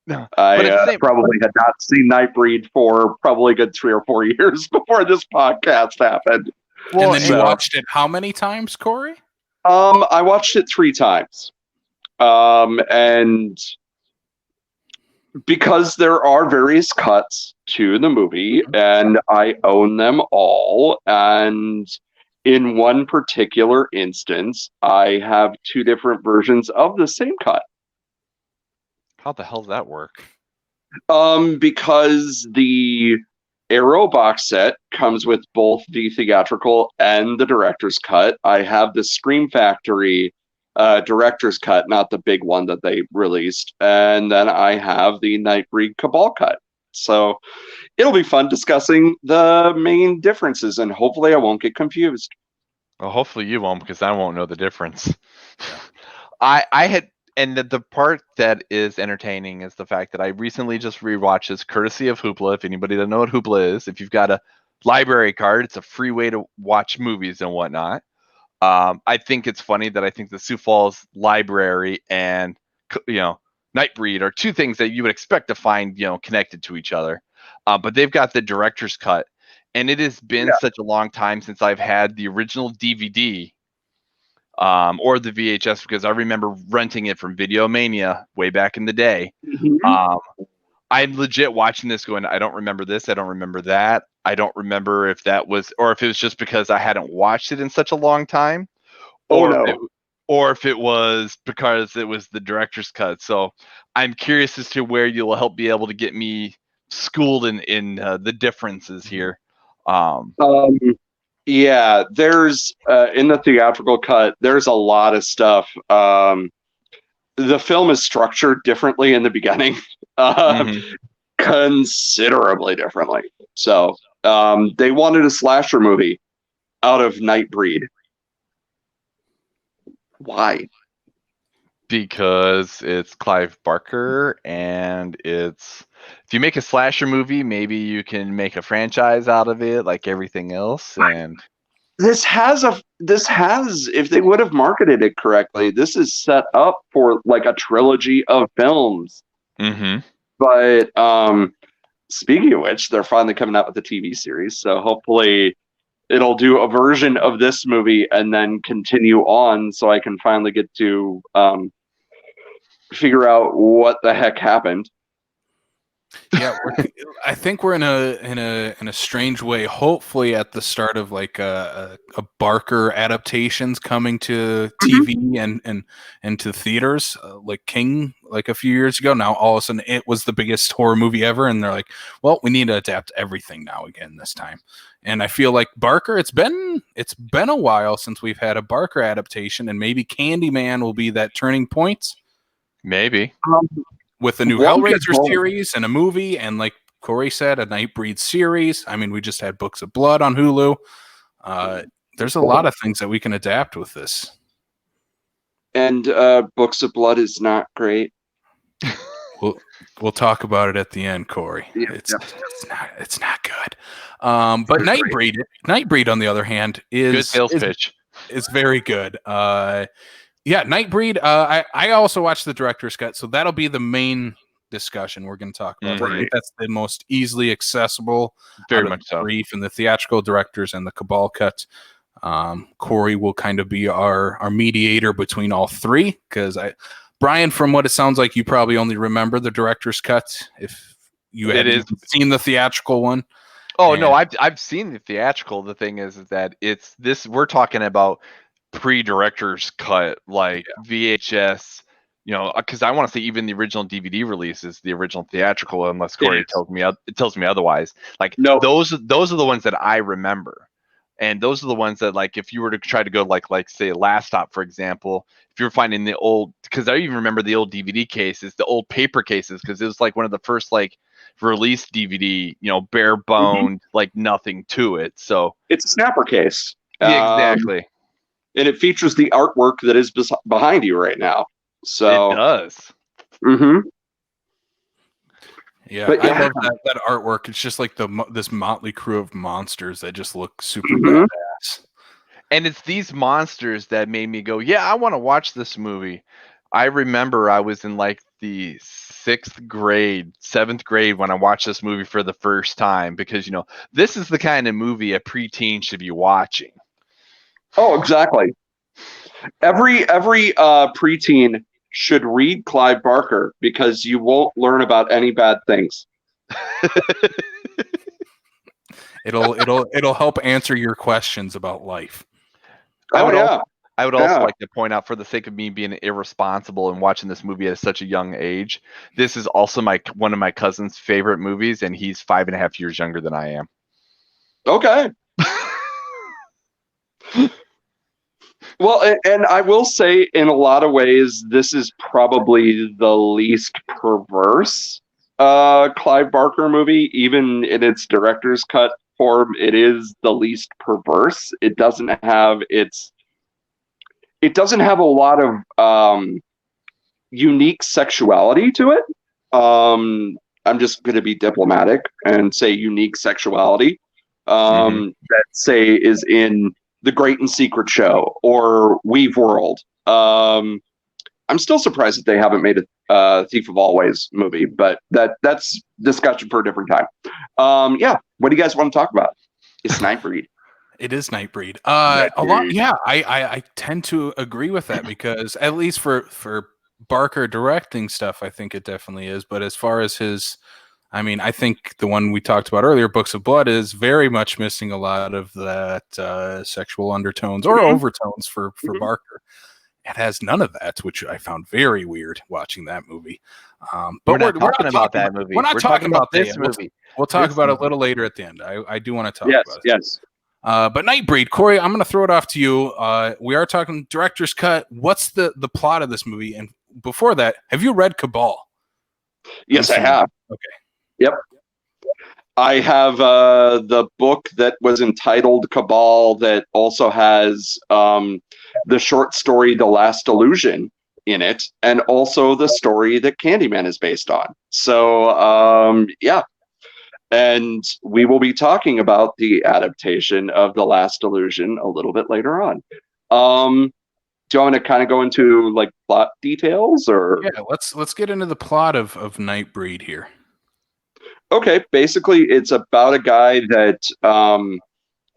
No, I probably had not seen Nightbreed for probably a good 3 or 4 years before this podcast happened. Well, and then you watched it how many times, Cory? I watched it 3 times. And because there are various cuts to the movie, and I own them all, and in one particular instance, I have 2 different versions of the same cut. How the hell does that work? Because the Arrow box set comes with both the theatrical and the director's cut. I have the Scream Factory director's cut, not the big one that they released. And then I have the Nightbreed Cabal cut. So it'll be fun discussing the main differences, and hopefully I won't get confused. Well, hopefully you won't, because I won't know the difference. And the part that is entertaining is the fact that I recently just rewatched this, courtesy of Hoopla. If anybody doesn't know what Hoopla is, if you've got a library card, it's a free way to watch movies and whatnot. I think it's funny that I think the Sioux Falls Library and Nightbreed are 2 things that you would expect to find connected to each other, but they've got the director's cut, and it has been such a long time since I've had the original DVD or the VHS, because I remember renting it from Video Mania way back in the day. I'm legit watching this going, I don't remember this, I don't remember that. I don't remember if that was, or if it was just because I hadn't watched it in such a long time, or if it was because it was the director's cut. So I'm curious as to where you'll help be able to get me schooled in the differences here. Yeah, there's in the theatrical cut, there's a lot of stuff. The film is structured differently in the beginning, considerably differently. So they wanted a slasher movie out of Nightbreed. Why? Because it's Clive Barker, and if you make a slasher movie, maybe you can make a franchise out of it, like everything else. And this has, if they would have marketed it correctly, this is set up for like a trilogy of films. But speaking of which, they're finally coming out with a TV series, so hopefully it'll do a version of this movie and then continue on, so I can finally get to figure out what the heck happened. Yeah, I think we're in a strange way. Hopefully, at the start of like a Barker adaptations coming to TV and to theaters, like King, like a few years ago. Now all of a sudden, it was the biggest horror movie ever, and they're like, "Well, we need to adapt everything now again this time." And I feel like Barker, it's been a while since we've had a Barker adaptation, and maybe Candyman will be that turning point. Maybe. With a new Hellraiser series and a movie, and like Cory said, a Nightbreed series. I mean, we just had Books of Blood on Hulu. There's a lot of things that we can adapt with this. And Books of Blood is not great. We'll talk about it at the end, Cory. Yeah, it's not good. But Nightbreed, on the other hand, is good sales pitch. It's very good. Yeah, Nightbreed. I also watched the director's cut, so that'll be the main discussion we're going to talk about. I think that's the most easily accessible, very much so. Brief and the theatrical directors and the Cabal cut. Cory will kind of be our mediator between all 3, because Brian, from what it sounds like, you probably only remember the director's cut if you had seen the theatrical one. Oh, no, I've seen the theatrical. The thing is that it's this. We're talking about pre-director's cut, like VHS, because I want to say even the original DVD release is the original theatrical, unless Cory tells me otherwise. Like, no, those are the ones that I remember. And those are the ones that, like, if you were to try to go like say Last Stop, for example, if you're finding the old, because I even remember the old DVD cases, the old paper cases, because it was like one of the first like release DVD, bare boned, like nothing to it. So It's a snapper case. yeah, exactly. And it features the artwork that is behind you right now. So it does. Mm-hmm. Yeah, But I love that artwork. It's just like this motley crew of monsters that just look super Mhm. badass. And it's these monsters that made me go, yeah, I want to watch this movie. I remember I was in like the 7th grade when I watched this movie for the first time, because this is the kind of movie a preteen should be watching. Oh, exactly. Every preteen should read Clive Barker, because you won't learn about any bad things. It'll help answer your questions about life. I would also like to point out, for the sake of me being irresponsible and watching this movie at such a young age, this is also one of my cousin's favorite movies, and he's 5.5 years younger than I am. Okay. Well, and I will say, in a lot of ways, this is probably the least perverse Clive Barker movie. Even in its director's cut form, it is the least perverse. It doesn't have a lot of unique sexuality to it. I'm just going to be diplomatic and say unique sexuality. That say is in The Great and Secret Show or Weave World. I'm still surprised that they haven't made a Thief of Always movie, but that's discussion for a different time. Yeah, what do you guys want to talk about? It's Nightbreed. It is Nightbreed. A lot. Yeah, I tend to agree with that, because at least for Barker directing stuff, I think it definitely is. But as far as his, I think the one we talked about earlier, Books of Blood, is very much missing a lot of that sexual undertones or overtones for Barker. It has none of that, which I found very weird watching that movie. But we're not talking about that movie. We're not talking about this movie. We'll talk about it a little later at the end. I do want to talk about it. Yes. But Nightbreed, Cory, I'm going to throw it off to you. We are talking director's cut. What's the plot of this movie? And before that, have you read Cabal? Yes, I have. Okay. Yep. I have the book that was entitled Cabal, that also has the short story The Last Illusion in it, and also the story that Candyman is based on. So, yeah. And we will be talking about the adaptation of The Last Illusion a little bit later on. Do you want me to kind of go into like plot details, or? Yeah, let's get into the plot of Nightbreed here. Okay, basically it's about a guy that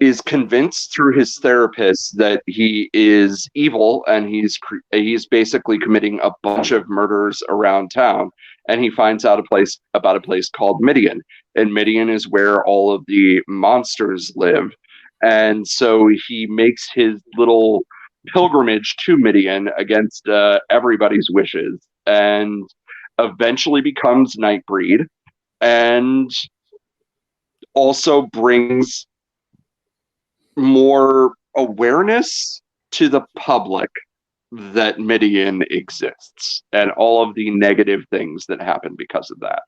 is convinced through his therapist that he is evil, and he's basically committing a bunch of murders around town, and he finds out about a place called Midian, and Midian is where all of the monsters live. And so he makes his little pilgrimage to Midian against everybody's wishes, and eventually becomes Nightbreed, and also brings more awareness to the public that Midian exists, and all of the negative things that happen because of that.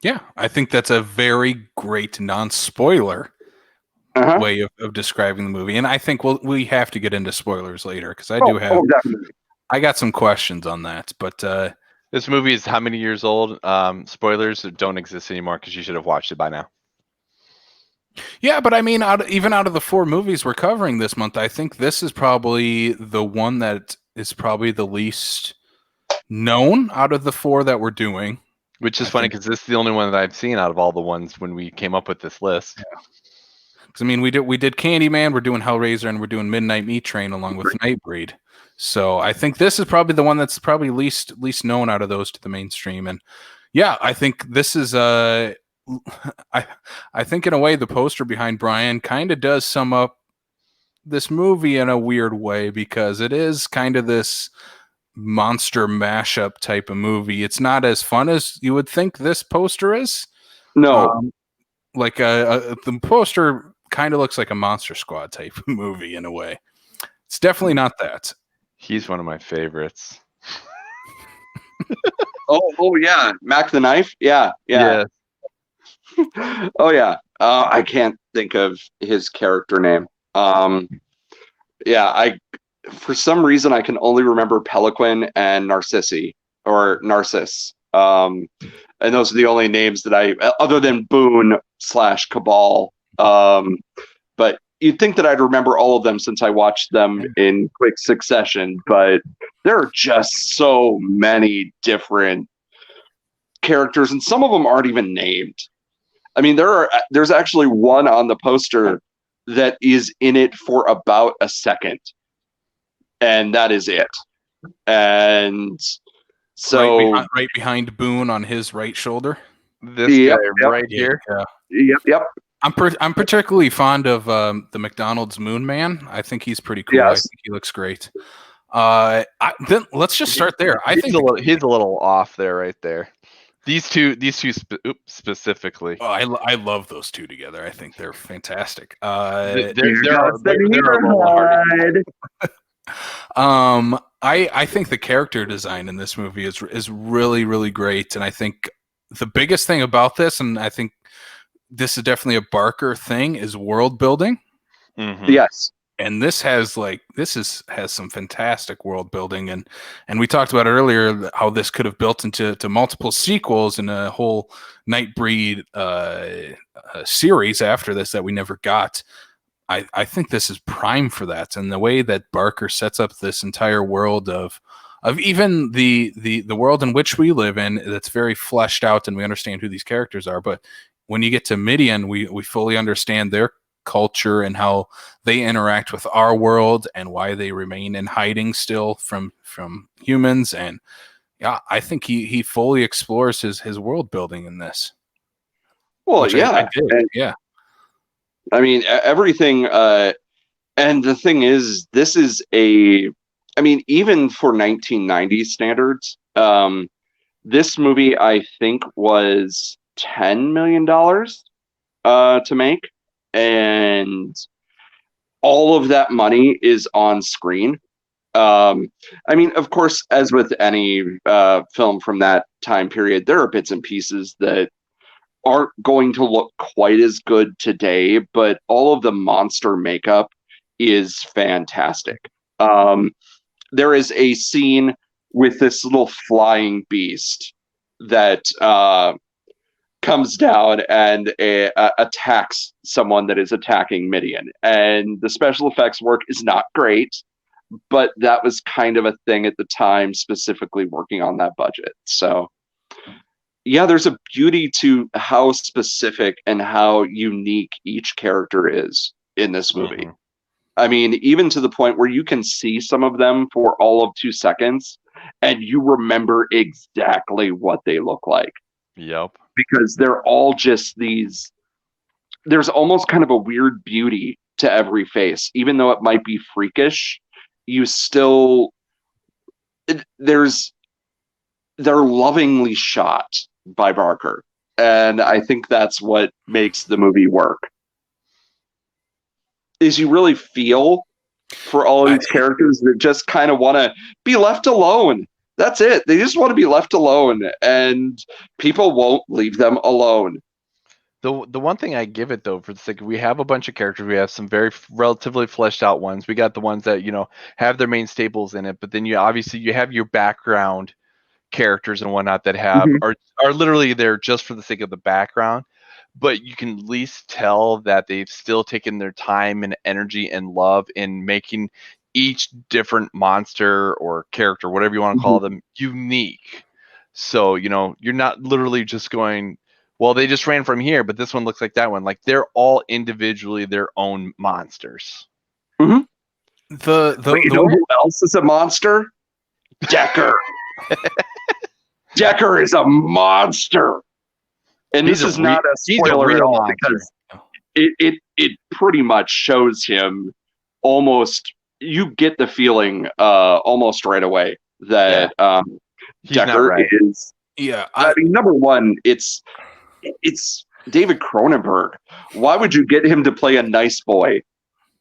Yeah, I think that's a very great non-spoiler way of describing the movie. And I think we have to get into spoilers later, because I do have I got some questions on that. But this movie is how many years old? Spoilers don't exist anymore, because you should have watched it by now. Yeah, but even out of the 4 movies we're covering this month, I think this is probably the one that is probably the least known out of the 4 that we're doing. Which is funny, because this is the only one that I've seen out of all the ones when we came up with this list. Yeah. Because we did Candyman, we're doing Hellraiser, and we're doing Midnight Meat Train along with Nightbreed. So I think this is probably the one that's probably least known out of those to the mainstream. And yeah, I think this is I think in a way the poster behind Brian kind of does sum up this movie in a weird way, because it is kind of this monster mashup type of movie. It's not as fun as you would think this poster is. No. The poster kind of looks like a Monster Squad type of movie in a way. It's definitely not that. He's one of my favorites. Oh yeah, Mac the Knife. Yeah. Oh yeah. I can't think of his character name. I for some reason I can only remember Pelican and Narcissi or Narciss. And those are the only names that I, other than Boone / Cabal. But you'd think that I'd remember all of them since I watched them in quick succession. But there are just so many different characters, and some of them aren't even named. I mean, there's actually one on the poster that is in it for about a second, and that is it. And so right behind Boone on his right shoulder. This guy right here. Yep. I'm particularly fond of the McDonald's Moon Man. I think he's pretty cool. Yes. I think he looks great. Then let's just start there. I think he's a little off there, right there. These two specifically. Oh, I love those two together. I think they're fantastic. They're a little hard. I think the character design in this movie is really, really great, and I think the biggest thing about this, and I think this is definitely a Barker thing, is world building. Mm-hmm. Yes. And this has some fantastic world building, and we talked about earlier how this could have built into multiple sequels and a whole Nightbreed series after this that we never got. I think this is prime for that, and the way that Barker sets up this entire world of even the world in which we live in, that's very fleshed out, and we understand who these characters are. But when you get to Midian, we fully understand their culture and how they interact with our world and why they remain in hiding still from humans. And yeah, I think he fully explores his world building in this. Well, yeah. Yeah. I mean, everything. And the thing is, this is even for 1990 standards, this movie, I think, was $10 million to make. And all of that money is on screen. Of course, as with any film from that time period, there are bits and pieces that aren't going to look quite as good today, but all of the monster makeup is fantastic. There is a scene with this little flying beast that comes down and attacks someone that is attacking Midian. And the special effects work is not great, but that was kind of a thing at the time, specifically working on that budget. So yeah, there's a beauty to how specific and how unique each character is in this movie. Mm-hmm. I mean, even to the point where you can see some of them for all of 2 seconds and you remember exactly what they look like. Yep. Because they're all just there's almost kind of a weird beauty to every face. Even though it might be freakish, they're lovingly shot by Barker. And I think that's what makes the movie work. Is you really feel for all of these characters that just kind of want to be left alone. That's it. They just want to be left alone, and people won't leave them alone. The one thing I give it, though, for the sake of, we have a bunch of characters. We have some very relatively fleshed out ones. We got the ones that, have their main staples in it, but then you have your background characters and whatnot that have are literally there just for the sake of the background. But you can at least tell that they've still taken their time and energy and love in making each different monster or character, whatever you want to call them, unique. So, you're not literally just going, well, they just ran from here, but this one looks like that one. Like, they're all individually their own monsters. Mm-hmm. Who else is a monster? Decker. Decker is a monster. And this is not a spoiler at all, because it pretty much shows him almost. You get the feeling almost right away that Decker is. Yeah, I mean, number one, it's David Cronenberg. Why would you get him to play a nice boy?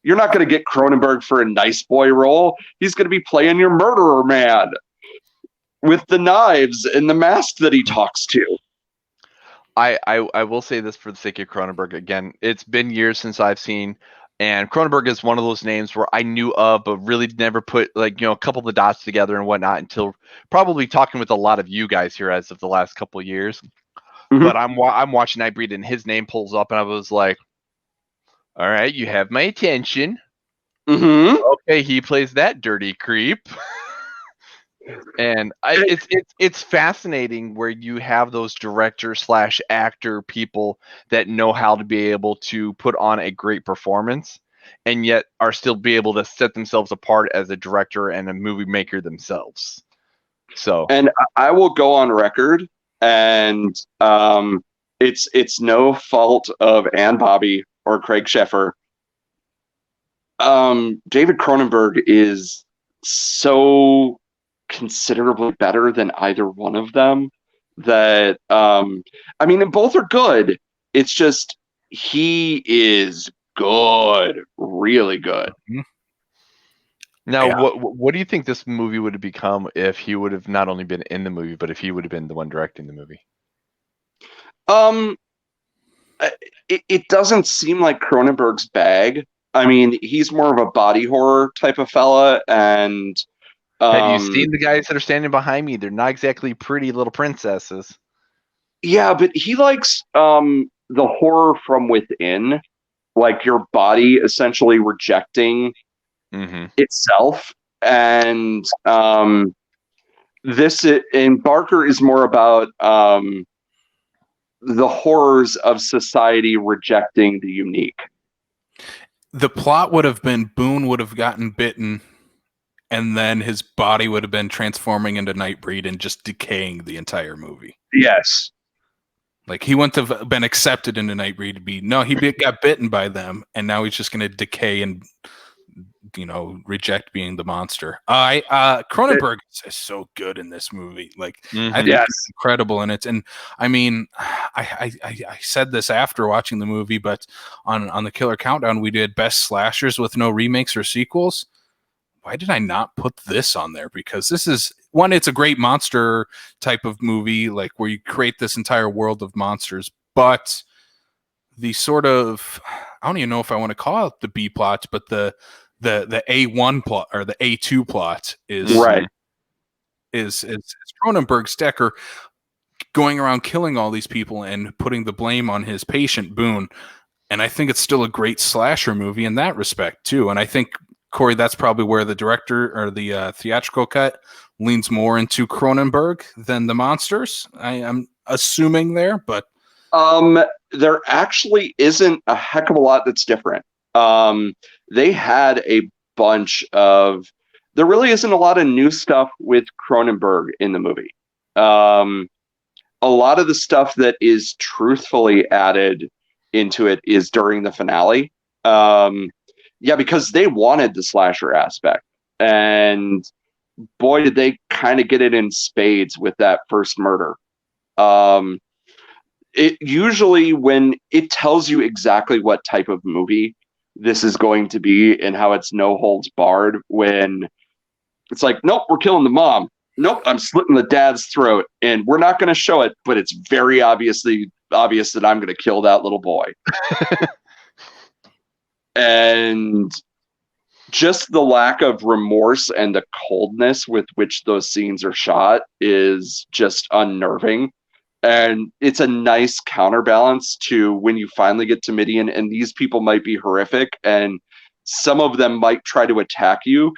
You're not going to get Cronenberg for a nice boy role. He's going to be playing your murderer man with the knives and the mask that he talks to. I will say this for the sake of Cronenberg again. It's been years since I've seen, and Cronenberg is one of those names where I knew of, but really never put a couple of the dots together and whatnot until probably talking with a lot of you guys here as of the last couple of years. Mm-hmm. But I'm watching Nightbreed and his name pulls up and I was like, all right, you have my attention. Mm-hmm. Okay, he plays that dirty creep. And it's fascinating where you have those director/actor people that know how to be able to put on a great performance and yet are still be able to set themselves apart as a director and a movie maker themselves. So, and I will go on record, and it's no fault of Ann Bobby or Craig Sheffer. David Cronenberg is so considerably better than either one of them that and both are good. It's just he is good, really good. Now, what do you think this movie would have become if he would have not only been in the movie, but if he would have been the one directing the movie? It doesn't seem like Cronenberg's bag. I mean, he's more of a body horror type of fella, and have you seen the guys that are standing behind me? They're not exactly pretty little princesses. Yeah, but he likes the horror from within, like your body essentially rejecting itself. And Barker is more about the horrors of society rejecting the unique. The plot would have been Boone would have gotten bitten, and then his body would have been transforming into Nightbreed and just decaying the entire movie. Yes. Like, he wouldn't have been accepted into Nightbreed he got bitten by them, and now he's just going to decay and, reject being the monster. Cronenberg is so good in this movie. Like, I think it's incredible in it. And I mean, I said this after watching the movie, but on the Killer Countdown, we did best slashers with no remakes or sequels. Why did I not put this on there? Because this is one, it's a great monster type of movie, like where you create this entire world of monsters, but the sort of, I don't even know if I want to call it the B plot, but the A1 plot or the A2 plot is Cronenberg's Decker going around killing all these people and putting the blame on his patient Boone. And I think it's still a great slasher movie in that respect too. And I think, Cory, that's probably where the director or the theatrical cut leans more into Cronenberg than the monsters. I'm assuming there, but there actually isn't a heck of a lot that's different. They had a bunch of. There really isn't a lot of new stuff with Cronenberg in the movie. A lot of the stuff that is truthfully added into it is during the finale. Yeah, because they wanted the slasher aspect. And boy, did they kind of get it in spades with that first murder. It usually, when it tells you exactly what type of movie this is going to be and how it's no holds barred, when it's like, nope, we're killing the mom. Nope, I'm slitting the dad's throat. And we're not going to show it, but it's very obvious that I'm going to kill that little boy. And just the lack of remorse and the coldness with which those scenes are shot is just unnerving. And it's a nice counterbalance to when you finally get to Midian, and these people might be horrific and some of them might try to attack you,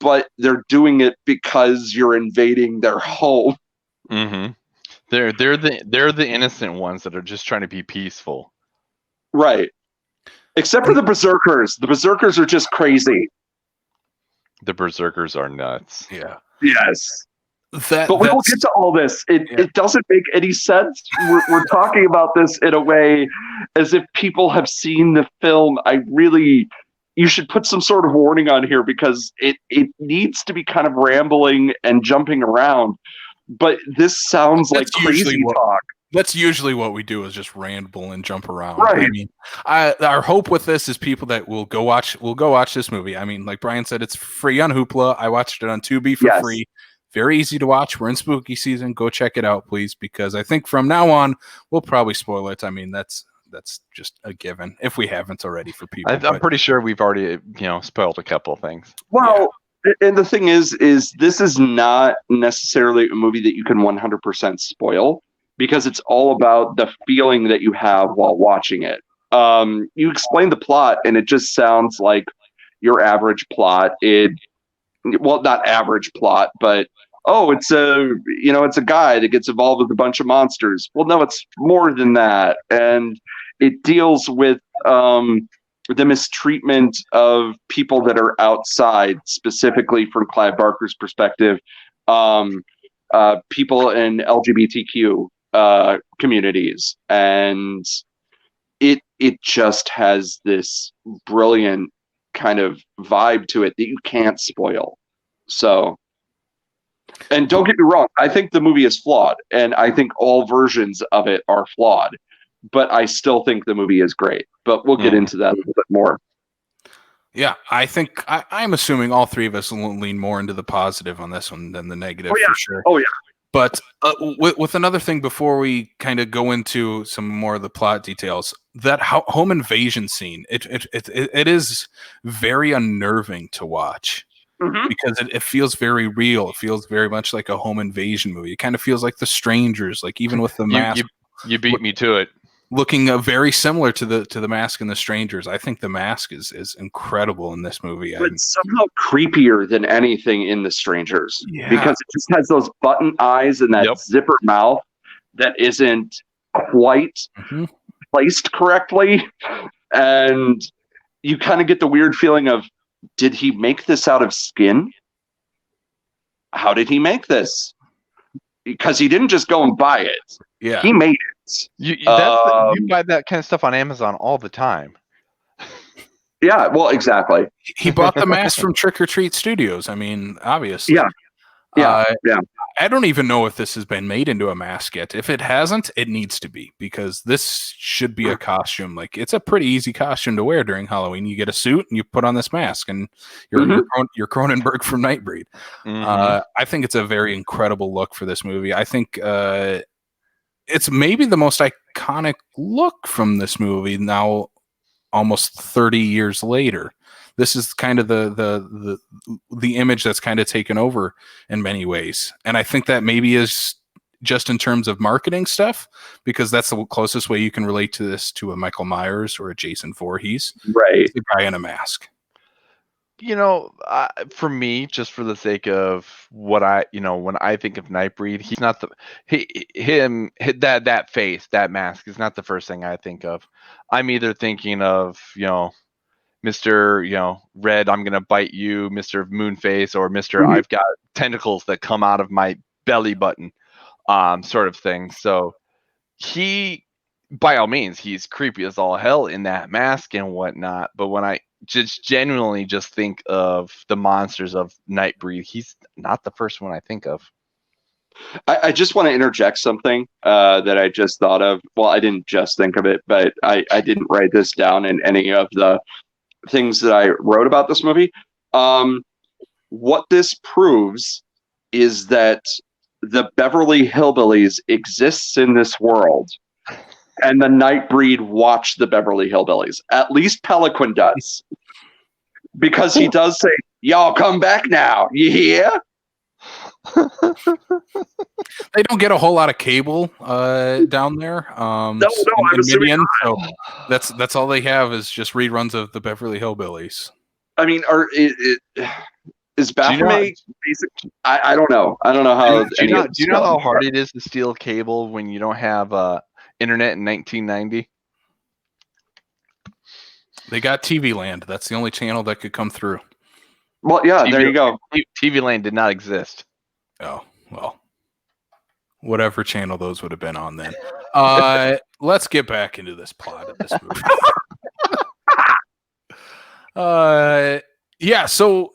but they're doing it because you're invading their home. Mm-hmm. They're the innocent ones that are just trying to be peaceful. Right. Except for the Berserkers. The Berserkers are just crazy. The Berserkers are nuts. Yeah. Yes. But we will get to all this. It doesn't make any sense. We're talking about this in a way as if people have seen the film. You should put some sort of warning on here because it needs to be kind of rambling and jumping around. But this sounds like crazy talk. That's usually what we do, is just ramble and jump around. Right. I mean, our hope with this is people that will go watch this movie. I mean, like Brian said, it's free on Hoopla. I watched it on Tubi for free. Very easy to watch. We're in spooky season. Go check it out, please, because I think from now on we'll probably spoil it. I mean, that's just a given if we haven't already for people. I'm pretty sure we've already spoiled a couple of things. Well, and the thing is this is not necessarily a movie that you can 100% spoil, because it's all about the feeling that you have while watching it. You explain the plot, and it just sounds like your average plot. Well, not average plot, but it's a guy that gets involved with a bunch of monsters. Well, no, it's more than that, and it deals with the mistreatment of people that are outside, specifically from Clive Barker's perspective, people in LGBTQ communities, and it just has this brilliant kind of vibe to it that you can't spoil. So, and don't get me wrong, I think the movie is flawed, and I think all versions of it are flawed, but I still think the movie is great. But we'll get into that a little bit more. Yeah, I think I'm assuming all three of us will lean more into the positive on this one than the negative, for sure. Oh yeah. But with another thing before we kind of go into some more of the plot details, that home invasion scene, it is very unnerving to watch, because it feels very real. It feels very much like a home invasion movie. It kind of feels like The Strangers, like even with the mask. You beat me to it. Looking very similar to the mask in The Strangers. I think the mask is incredible in this movie. But somehow creepier than anything in The Strangers, because it just has those button eyes and that zipper mouth that isn't quite placed correctly, and you kind of get the weird feeling of, did he make this out of skin? How did he make this? Because he didn't just go and buy it. Yeah, he made it. You buy that kind of stuff on Amazon all the time. Yeah, well, exactly. He bought the mask from Trick or Treat Studios. I mean, obviously. Yeah. I don't even know if this has been made into a mask yet. If it hasn't, it needs to be, because this should be a costume. Like, it's a pretty easy costume to wear during Halloween. You get a suit and you put on this mask, and you're Cronenberg from Nightbreed. I think it's a very incredible look for this movie. I think it's maybe the most iconic look from this movie now, almost 30 years later. This is kind of the image that's kind of taken over in many ways. And I think that maybe is just in terms of marketing stuff, because that's the closest way you can relate to this to a Michael Myers or a Jason Voorhees. Right. The guy in a mask. For me, just for the sake of what when I think of Nightbreed, he's not that face, that mask is not the first thing I think of. I'm either thinking of, Mr. Red, I'm gonna bite you, Mr. Moonface, or Mr. I've got tentacles that come out of my belly button, sort of thing. So he, by all means, he's creepy as all hell in that mask and whatnot. But when I just genuinely just think of the monsters of Nightbreed, he's not the first one I think of. I just want to interject something that I just thought of. Well, I didn't just think of it, but I didn't write this down in any of the things that I wrote about this movie. What this proves is that the Beverly Hillbillies exists in this world, and the Nightbreed watch the Beverly Hillbillies. At least Pelican does, because he does say, "Y'all come back now, you hear?" They don't get a whole lot of cable down there. No, in Midian, so that's all they have is just reruns of the Beverly Hillbillies. I mean, is Baphomet basic? I don't know. I don't know how. Do you know how hard it is to steal cable when you don't have internet in 1990? They got TV Land. That's the only channel that could come through. Well, yeah, there you go. TV Land did not exist. Oh, well. Whatever channel those would have been on then. Let's get back into this plot of this movie. So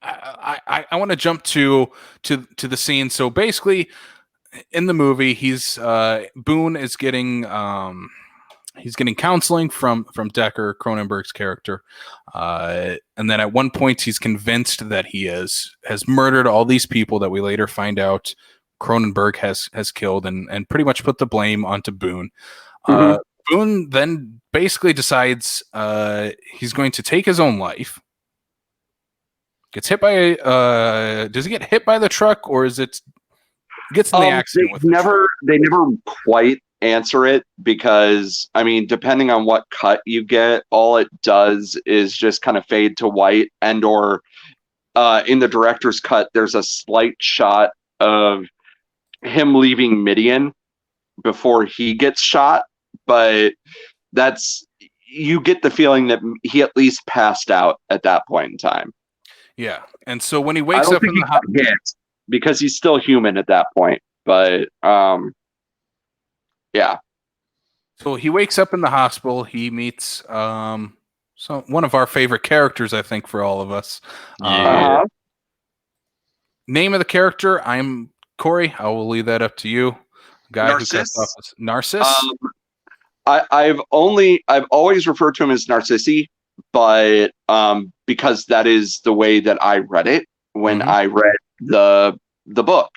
I want to jump to the scene. So basically, in the movie, he's Boone is getting he's getting counseling from Decker, Cronenberg's character, and then at one point he's convinced that he has murdered all these people that we later find out Cronenberg has killed, and pretty much put the blame onto Boone. Boone then basically decides he's going to take his own life. Gets hit by does he get hit by the truck, or is it gets in the accident with they never quite answer it, because I mean, depending on what cut you get, all it does is just kind of fade to white, and or in the director's cut there's a slight shot of him leaving Midian before he gets shot, but you get the feeling that he at least passed out at that point in time. Yeah, and so when he wakes up in the hospital, because he's still human at that point, but yeah. So he wakes up in the hospital. He meets one of our favorite characters, I think, for all of us. Name of the character, I'm Cory. I will leave that up to you. Narciss. I've always referred to him as Narcissi, but because that is the way that I read it when I read the book,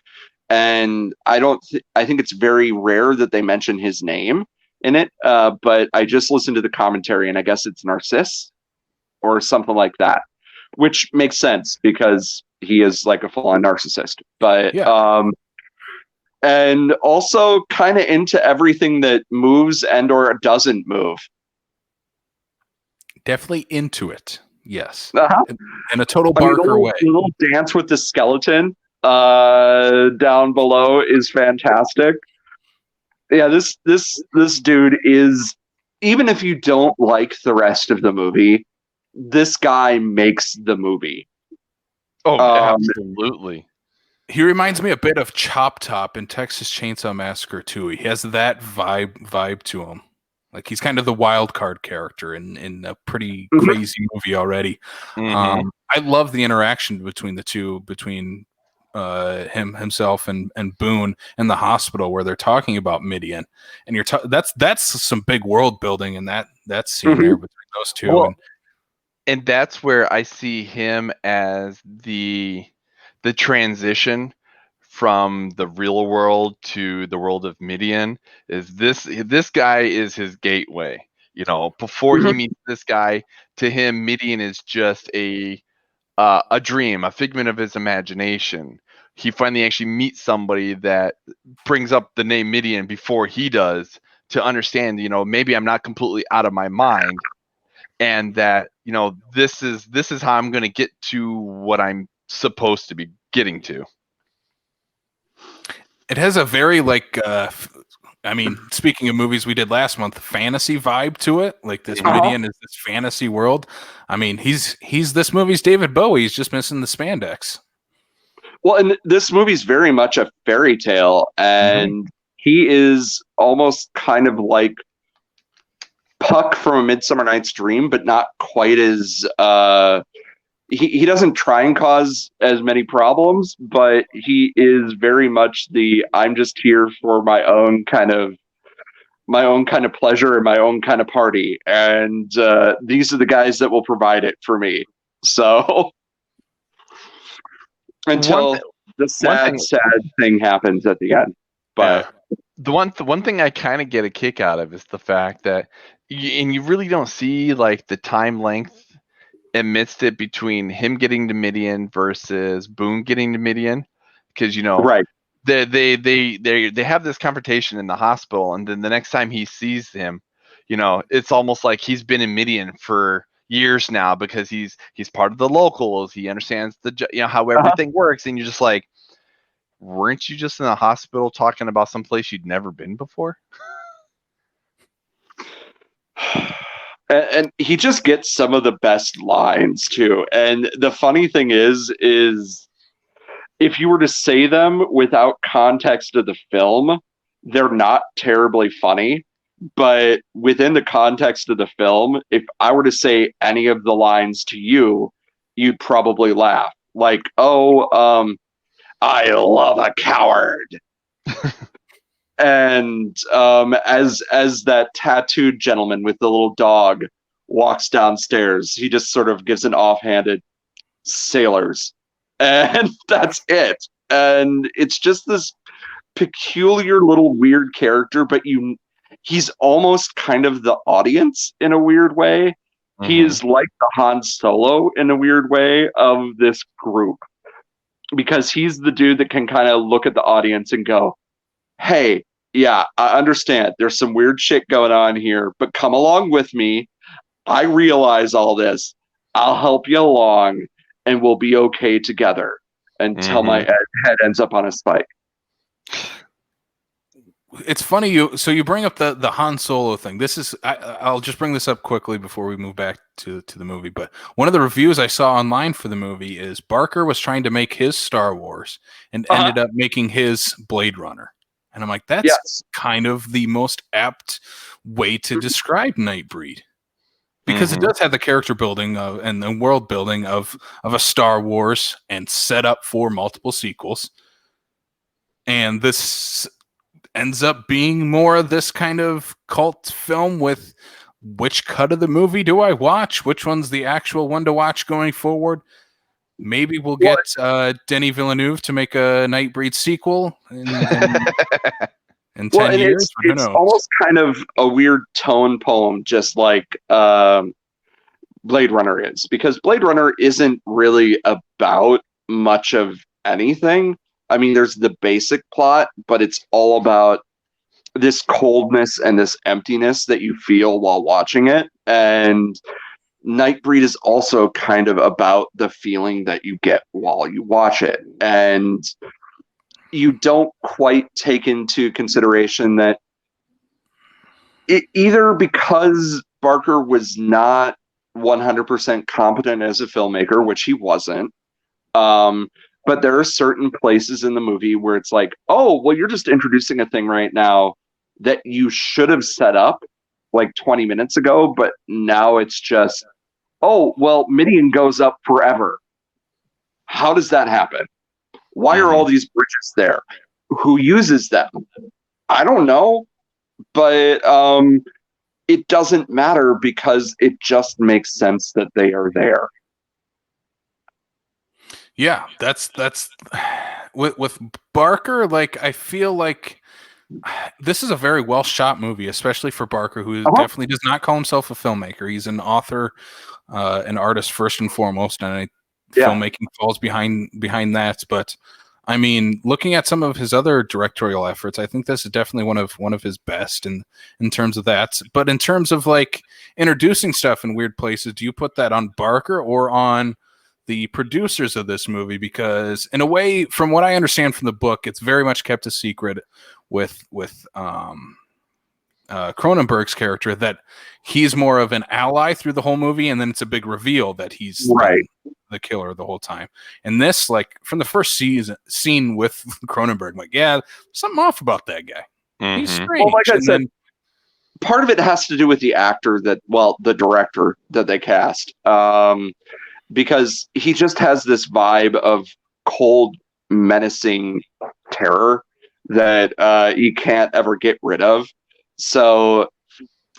and I think it's very rare that they mention his name in it. But I just listened to the commentary, and I guess it's Narciss or something like that, which makes sense because he is like a full-on narcissist. But and also kind of into everything that moves and or doesn't move. Definitely into it. Yes. In a total Barker way. The little dance with the skeleton down below is fantastic. Yeah, this dude is, even if you don't like the rest of the movie, this guy makes the movie. Oh, absolutely. He reminds me a bit of Chop Top in Texas Chainsaw Massacre 2. He has that vibe to him. Like, he's kind of the wild card character in a pretty crazy movie already. I love the interaction between the two, between himself and Boone in the hospital, where they're talking about Midian, and that's some big world building in that scene there between those two. Well, and that's where I see him as the transition from the real world to the world of Midian. Is this guy is his gateway. Before he meets this guy, to him Midian is just a dream, a figment of his imagination. He finally actually meets somebody that brings up the name Midian before he does, to understand, maybe I'm not completely out of my mind, and that, this is how I'm going to get to what I'm supposed to be getting to. It has a very speaking of movies we did last month, fantasy vibe to it. Like, this Midian is this fantasy world. I mean, he's this movie's David Bowie. He's just missing the spandex. Well, and this movie's very much a fairy tale, and he is almost kind of like Puck from A Midsummer Night's Dream, but not quite as he doesn't try and cause as many problems, but he is very much I'm just here for my own kind of pleasure and my own kind of party, and these are the guys that will provide it for me. So until the sad thing happens at the end. But the one thing I kind of get a kick out of is the fact that you really don't see like the time length amidst it between him getting to Midian versus Boone getting to Midian, because they have this confrontation in the hospital, and then the next time he sees him, it's almost like he's been in Midian for years now, because he's part of the locals. He understands how everything works, and you're just like, weren't you just in a hospital talking about someplace you'd never been before? And he just gets some of the best lines too. And the funny thing is if you were to say them without context of the film, they're not terribly funny. But within the context of the film, if I were to say any of the lines to you, you'd probably laugh. Like, I love a coward. And as that tattooed gentleman with the little dog walks downstairs, he just sort of gives an offhanded sailors, and that's it. And it's just this peculiar little weird character, but he's almost kind of the audience in a weird way. He is like the Han Solo in a weird way of this group, because he's the dude that can kind of look at the audience and go, hey, yeah, I understand there's some weird shit going on here, but come along with me. I realize all this. I'll help you along, and we'll be okay together until my head ends up on a spike. It's funny you bring up the Han Solo thing. This is I'll just bring this up quickly before we move back to the movie. But one of the reviews I saw online for the movie is Barker was trying to make his Star Wars and ended up making his Blade Runner. And I'm like, that's kind of the most apt way to describe Nightbreed. Because it does have the character building and the world building of a Star Wars and set up for multiple sequels. And this ends up being more of this kind of cult film with which cut of the movie do I watch? Which one's the actual one to watch going forward? Maybe we'll get Denis Villeneuve to make a Nightbreed sequel in 10 years. It's almost kind of a weird tone poem, just like Blade Runner is, because Blade Runner isn't really about much of anything. I mean, there's the basic plot, but it's all about this coldness and this emptiness that you feel while watching it. And Nightbreed is also kind of about the feeling that you get while you watch it. And you don't quite take into consideration that either because Barker was not 100% competent as a filmmaker, which he wasn't, but there are certain places in the movie where it's like, oh, well, you're just introducing a thing right now that you should have set up like 20 minutes ago, but now it's just, oh, well, Midian goes up forever. How does that happen? Why are all these bridges there? Who uses them? I don't know, but it doesn't matter because it just makes sense that they are there. Yeah, that's with Barker. Like, I feel like this is a very well shot movie, especially for Barker, who definitely does not call himself a filmmaker. He's an author, an artist first and foremost, and filmmaking falls behind that. But I mean, looking at some of his other directorial efforts, I think this is definitely one of his best in terms of that. But in terms of like introducing stuff in weird places, do you put that on Barker or on the producers of this movie? Because in a way, from what I understand from the book, it's very much kept a secret with Cronenberg's character, that he's more of an ally through the whole movie, and then it's a big reveal that he's the killer the whole time. And this, like, from the first scene with Cronenberg, like, yeah, something off about that guy. He's strange. Well, like I said, part of it has to do with the actor the director that they cast. Because he just has this vibe of cold, menacing terror that you can't ever get rid of. So,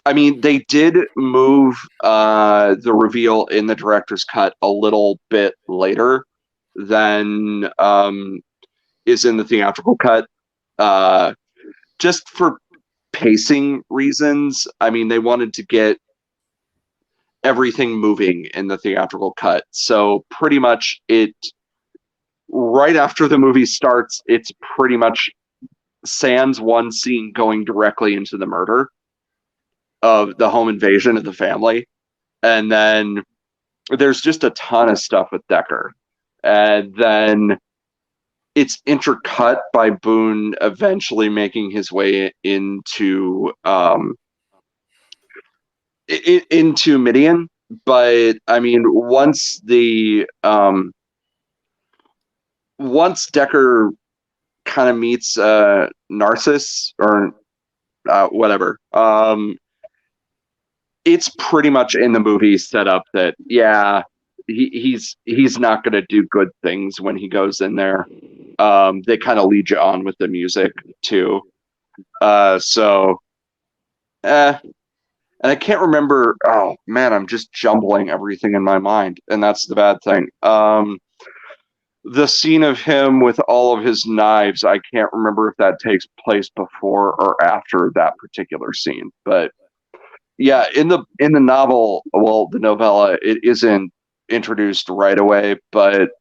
I mean, they did move the reveal in the director's cut a little bit later than is in the theatrical cut, just for pacing reasons. I mean, they wanted to get everything moving in the theatrical cut. So pretty much right after the movie starts, it's pretty much sans one scene going directly into the murder of the home invasion of the family. And then there's just a ton of stuff with Decker. And then it's intercut by Boone eventually making his way into Midian. But I mean, once Decker kind of meets Narcissus or whatever, it's pretty much in the movie set up that he's not going to do good things when he goes in there. they kind of lead you on with the music too. So, and I can't remember. Oh man, I'm just jumbling everything in my mind, and that's the bad thing. The scene of him with all of his knives, I can't remember if that takes place before or after that particular scene. But yeah, in the novel, well, the novella, it isn't introduced right away, but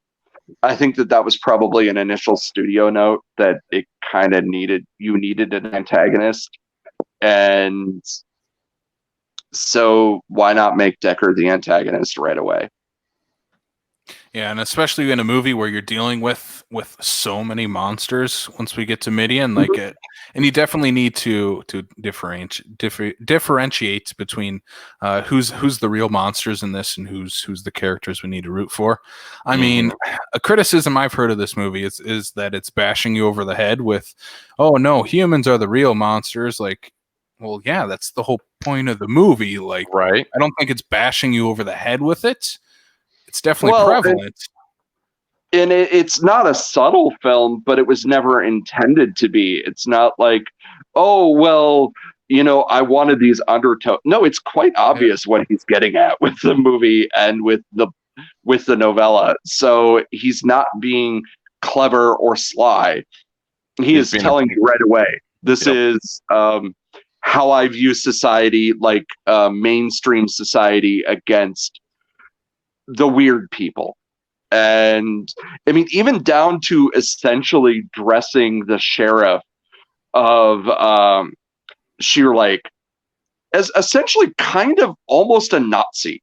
I think that was probably an initial studio note that it kind of needed an antagonist, and so why not make Deckard the antagonist right away? Yeah, and especially in a movie where you're dealing with so many monsters once we get to Midian, like it, and you definitely need to differentiate between who's the real monsters in this and who's the characters we need to root for. I mean, a criticism I've heard of this movie is that it's bashing you over the head with, oh no, humans are the real monsters. Like, well, yeah, that's the whole point of the movie. Like, Right. I don't think it's bashing you over the head with it. It's definitely prevalent. And it's not a subtle film, but it was never intended to be. It's not like, oh, well, I wanted these undertones. No, it's quite obvious what he's getting at with the movie and with the novella. So he's not being clever or sly. He is telling you right away, this is how I view society, like mainstream society against the weird people. And I mean, even down to essentially dressing the sheriff of Sheer Lake as essentially kind of almost a Nazi.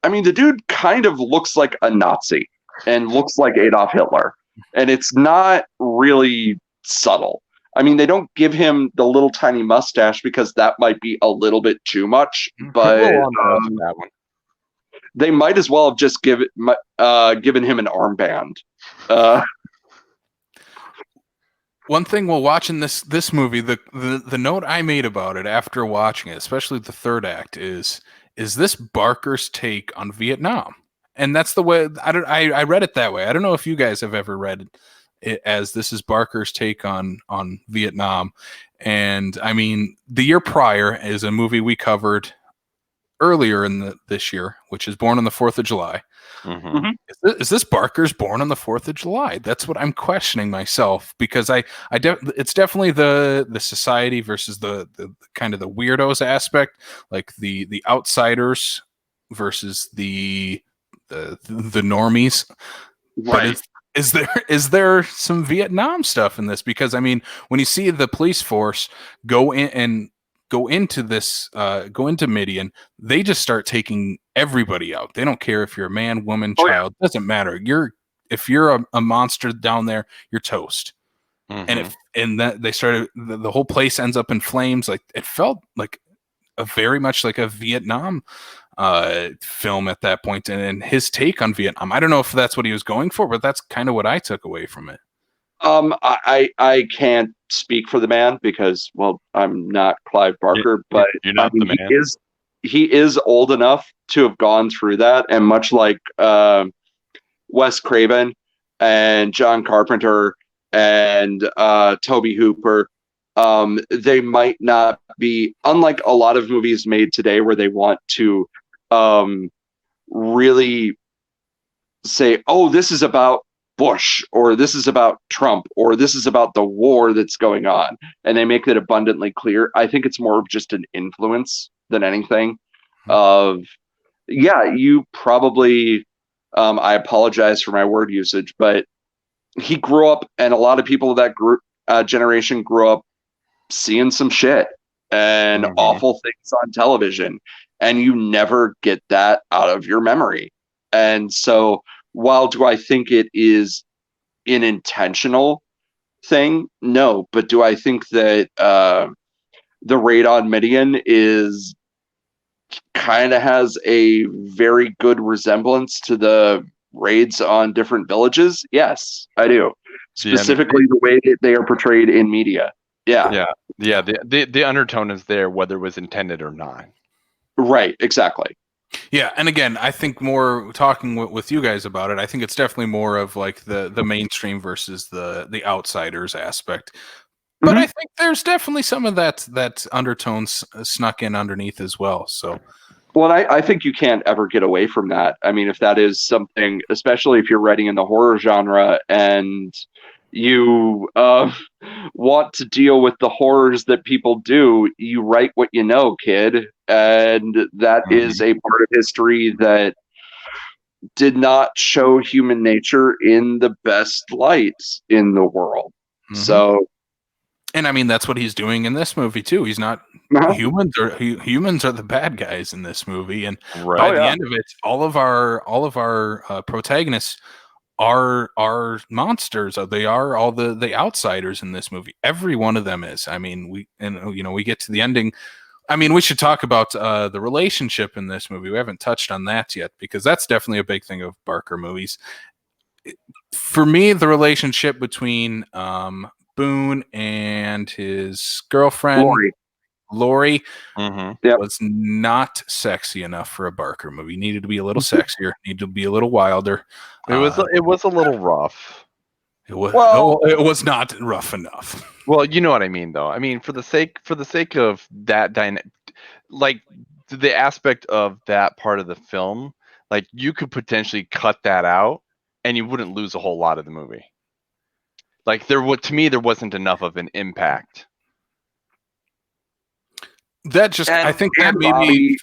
I mean, the dude kind of looks like a Nazi and looks like Adolf Hitler, and it's not really subtle. I mean, they don't give him the little tiny mustache because that might be a little bit too much, but that one. They might as well have just given him an armband. One thing while watching this movie, the note I made about it after watching it, especially the third act, is this Barker's take on Vietnam? And that's the way I read it that way. I don't know if you guys have ever read it as this is Barker's take on Vietnam. And I mean, the year prior is a movie we covered earlier in this year, which is Born on the 4th of July. Is this Barker's Born on the 4th of July? That's what I'm questioning myself, because it's definitely the society versus the kind of the weirdos aspect, like the outsiders versus the normies. Right. But is there some Vietnam stuff in this? Because I mean, when you see the police force go into Midian, they just start taking everybody out. They don't care if you're a man, woman, child. Doesn't matter. If you're a monster down there, you're toast. And that they started, the whole place ends up in flames. Like, it felt like very much like a Vietnam film at that point, and his take on Vietnam. I don't know if that's what he was going for, but that's kind of what I took away from it. I can't speak for the man because, well, I'm not Clive Barker, but you're not the man. He is old enough to have gone through that, and much like Wes Craven and John Carpenter and Toby Hooper, they might not be, unlike a lot of movies made today where they want to really say, oh, this is about Bush, or this is about Trump, or this is about the war that's going on, and they make it abundantly clear. I think it's more of just an influence than anything. You probably, I apologize for my word usage, but he grew up, and a lot of people of that group generation grew up seeing some shit and awful things on television, and you never get that out of your memory. And so, while do I think it is an intentional thing? No. But do I think that the raid on Midian is kind of has a very good resemblance to the raids on different villages? Yes, I do. Specifically the way that they are portrayed in media. Yeah. The undertone is there, whether it was intended or not. Right, exactly. Yeah, and again, I think more talking with you guys about it, I think it's definitely more of like the mainstream versus the outsiders aspect. But Mhm. I think there's definitely some of that undertones snuck in underneath as well. So Well, I think you can't ever get away from that. I mean, if that is something, especially if you're writing in the horror genre and you want to deal with the horrors that people do, you write what you know, kid. And that is a part of history that did not show human nature in the best light in the world. So, and I mean that's what he's doing in this movie too. He's not humans are the bad guys in this movie, and by the end of it, all of our protagonists are monsters. They are all the outsiders in this movie. Every one of them is. I mean, we get to the ending. I mean, we should talk about the relationship in this movie. We haven't touched on that yet because that's definitely a big thing of Barker movies. For me, the relationship between Boone and his girlfriend Lori was not sexy enough for a Barker movie. It needed to be a little sexier. Needed to be a little wilder. It was a little rough. It was not rough enough. Well, you know what I mean, though. I mean, for the sake of that like the aspect of that part of the film, like you could potentially cut that out, and you wouldn't lose a whole lot of the movie. Like there wasn't enough of an impact. That just, and I think that maybe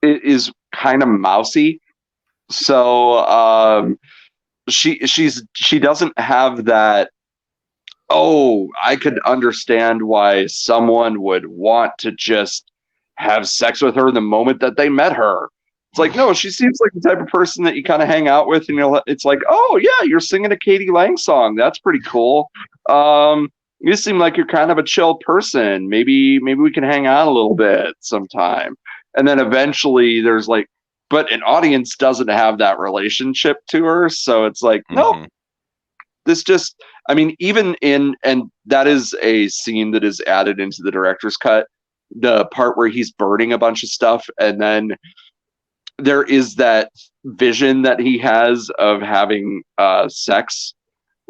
is kind of mousy. So she doesn't have that. Oh, I could understand why someone would want to just have sex with her the moment that they met her. It's like, no, she seems like the type of person that you kind of hang out with, and it's like, oh yeah, you're singing a Katie Lang song. That's pretty cool. You seem like you're kind of a chill person. Maybe we can hang out a little bit sometime. And then eventually there's like, but an audience doesn't have that relationship to her, so it's like, nope. This just, I mean, and that is a scene that is added into the director's cut, the part where he's burning a bunch of stuff, and then there is that vision that he has of having sex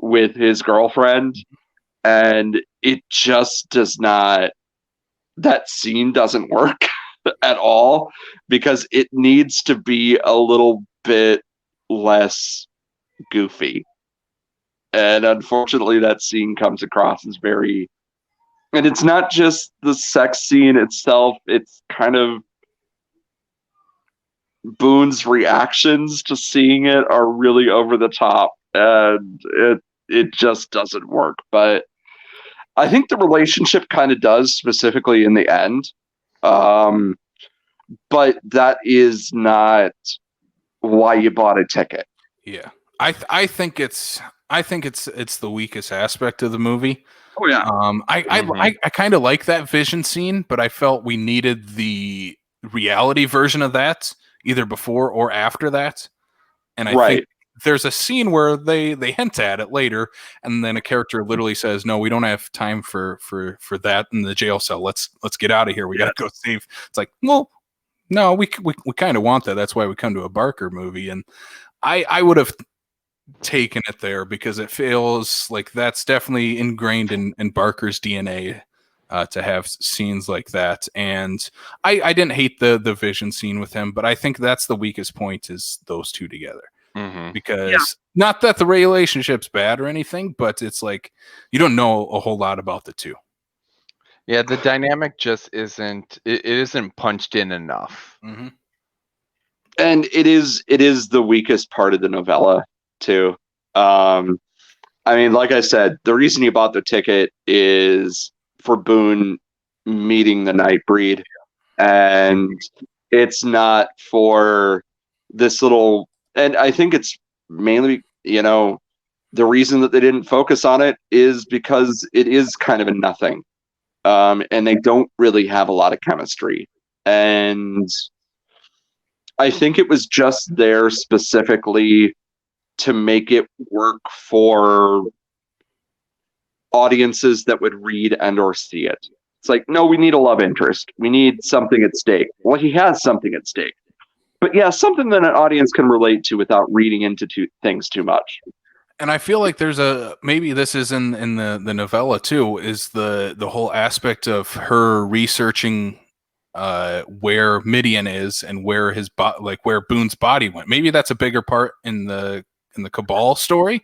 with his girlfriend, and it just does not, that scene doesn't work at all, because it needs to be a little bit less goofy. And unfortunately, that scene comes across as very, and it's not just the sex scene itself, it's kind of Boone's reactions to seeing it are really over the top, and it just doesn't work. But I think the relationship kind of does, specifically in the end. But that is not why you bought a ticket. Yeah. I think it's the weakest aspect of the movie. Oh yeah. I kind of like that vision scene, but I felt we needed the reality version of that either before or after that. And I think there's a scene where they hint at it later, and then a character literally says, "No, we don't have time for that in the jail cell. Let's get out of here. We got to go save." It's like, well, no, we kind of want that. That's why we come to a Barker movie, and I would have taken it there because it feels like that's definitely ingrained in Barker's DNA to have scenes like that. And I didn't hate the vision scene with him, but I think that's the weakest point is those two together. Because not that the relationship's bad or anything, but it's like you don't know a whole lot about the two. Yeah, the dynamic just isn't it isn't punched in enough. And it is the weakest part of the novella too. I mean, like I said, the reason you bought the ticket is for Boone meeting the Nightbreed, and it's not for this little. And I think it's mainly, the reason that they didn't focus on it is because it is kind of a nothing, and they don't really have a lot of chemistry. And I think it was just there specifically to make it work for audiences that would read and or see it. It's like, no, we need a love interest. We need something at stake. Well, he has something at stake. But yeah, something that an audience can relate to without reading into things too much. And I feel like there's maybe this is in the novella too, is the whole aspect of her researching where Midian is and where where Boone's body went. Maybe that's a bigger part in the Cabal story.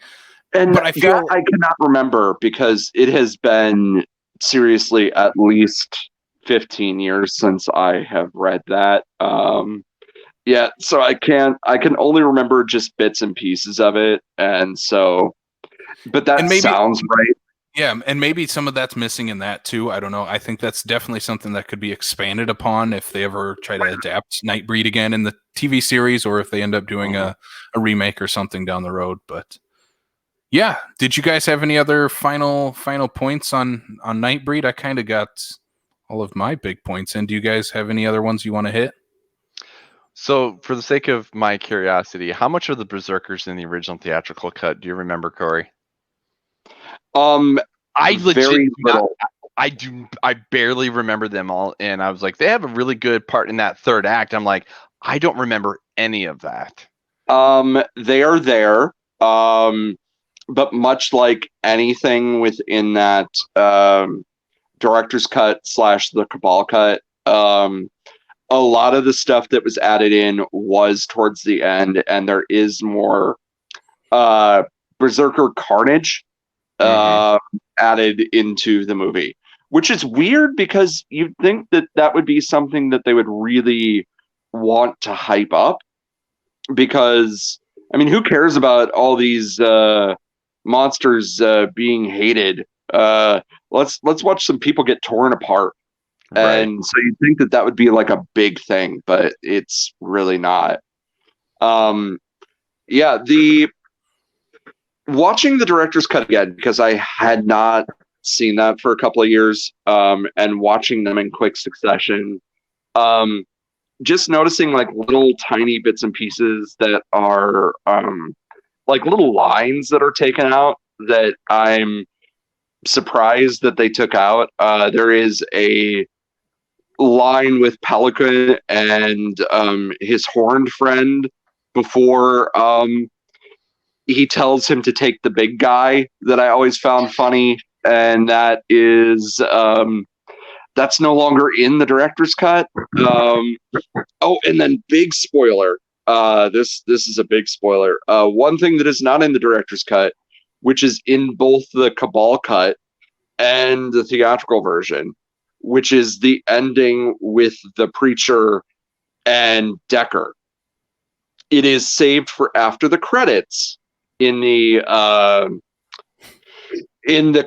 And but I feel I cannot remember because it has been seriously at least 15 years since I have read that. Yeah, so I can only remember just bits and pieces of it, and so, but that sounds right. Yeah, and maybe some of that's missing in that too. I don't know. I think that's definitely something that could be expanded upon if they ever try to adapt Nightbreed again in the TV series, or if they end up doing a remake or something down the road. But yeah, did you guys have any other final points on Nightbreed? I kind of got all of my big points in. Do you guys have any other ones you want to hit? So, for the sake of my curiosity, how much are the Berserkers in the original theatrical cut? Do you remember, Cory? I very little. I barely remember them all, and I was like, they have a really good part in that third act. I'm like, I don't remember any of that. They are there. But much like anything within that director's cut / the Cabal cut, a lot of the stuff that was added in was towards the end, and there is more Berserker carnage added into the movie, which is weird because you'd think that would be something that they would really want to hype up, because I mean, who cares about all these monsters being hated? Let's watch some people get torn apart. Right. And so you'd think that would be like a big thing, but it's really not. Yeah, watching the director's cut again, because I had not seen that for a couple of years, and watching them in quick succession, just noticing like little tiny bits and pieces that are like little lines that are taken out that I'm surprised that they took out. There is a line with Pelican and his horned friend before he tells him to take the big guy that I always found funny, and that is that's no longer in the director's cut. Oh, and then big spoiler. This is a big spoiler. One thing that is not in the director's cut, which is in both the Cabal cut and the theatrical version, which is the ending with the preacher and Decker. It is saved for after the credits in the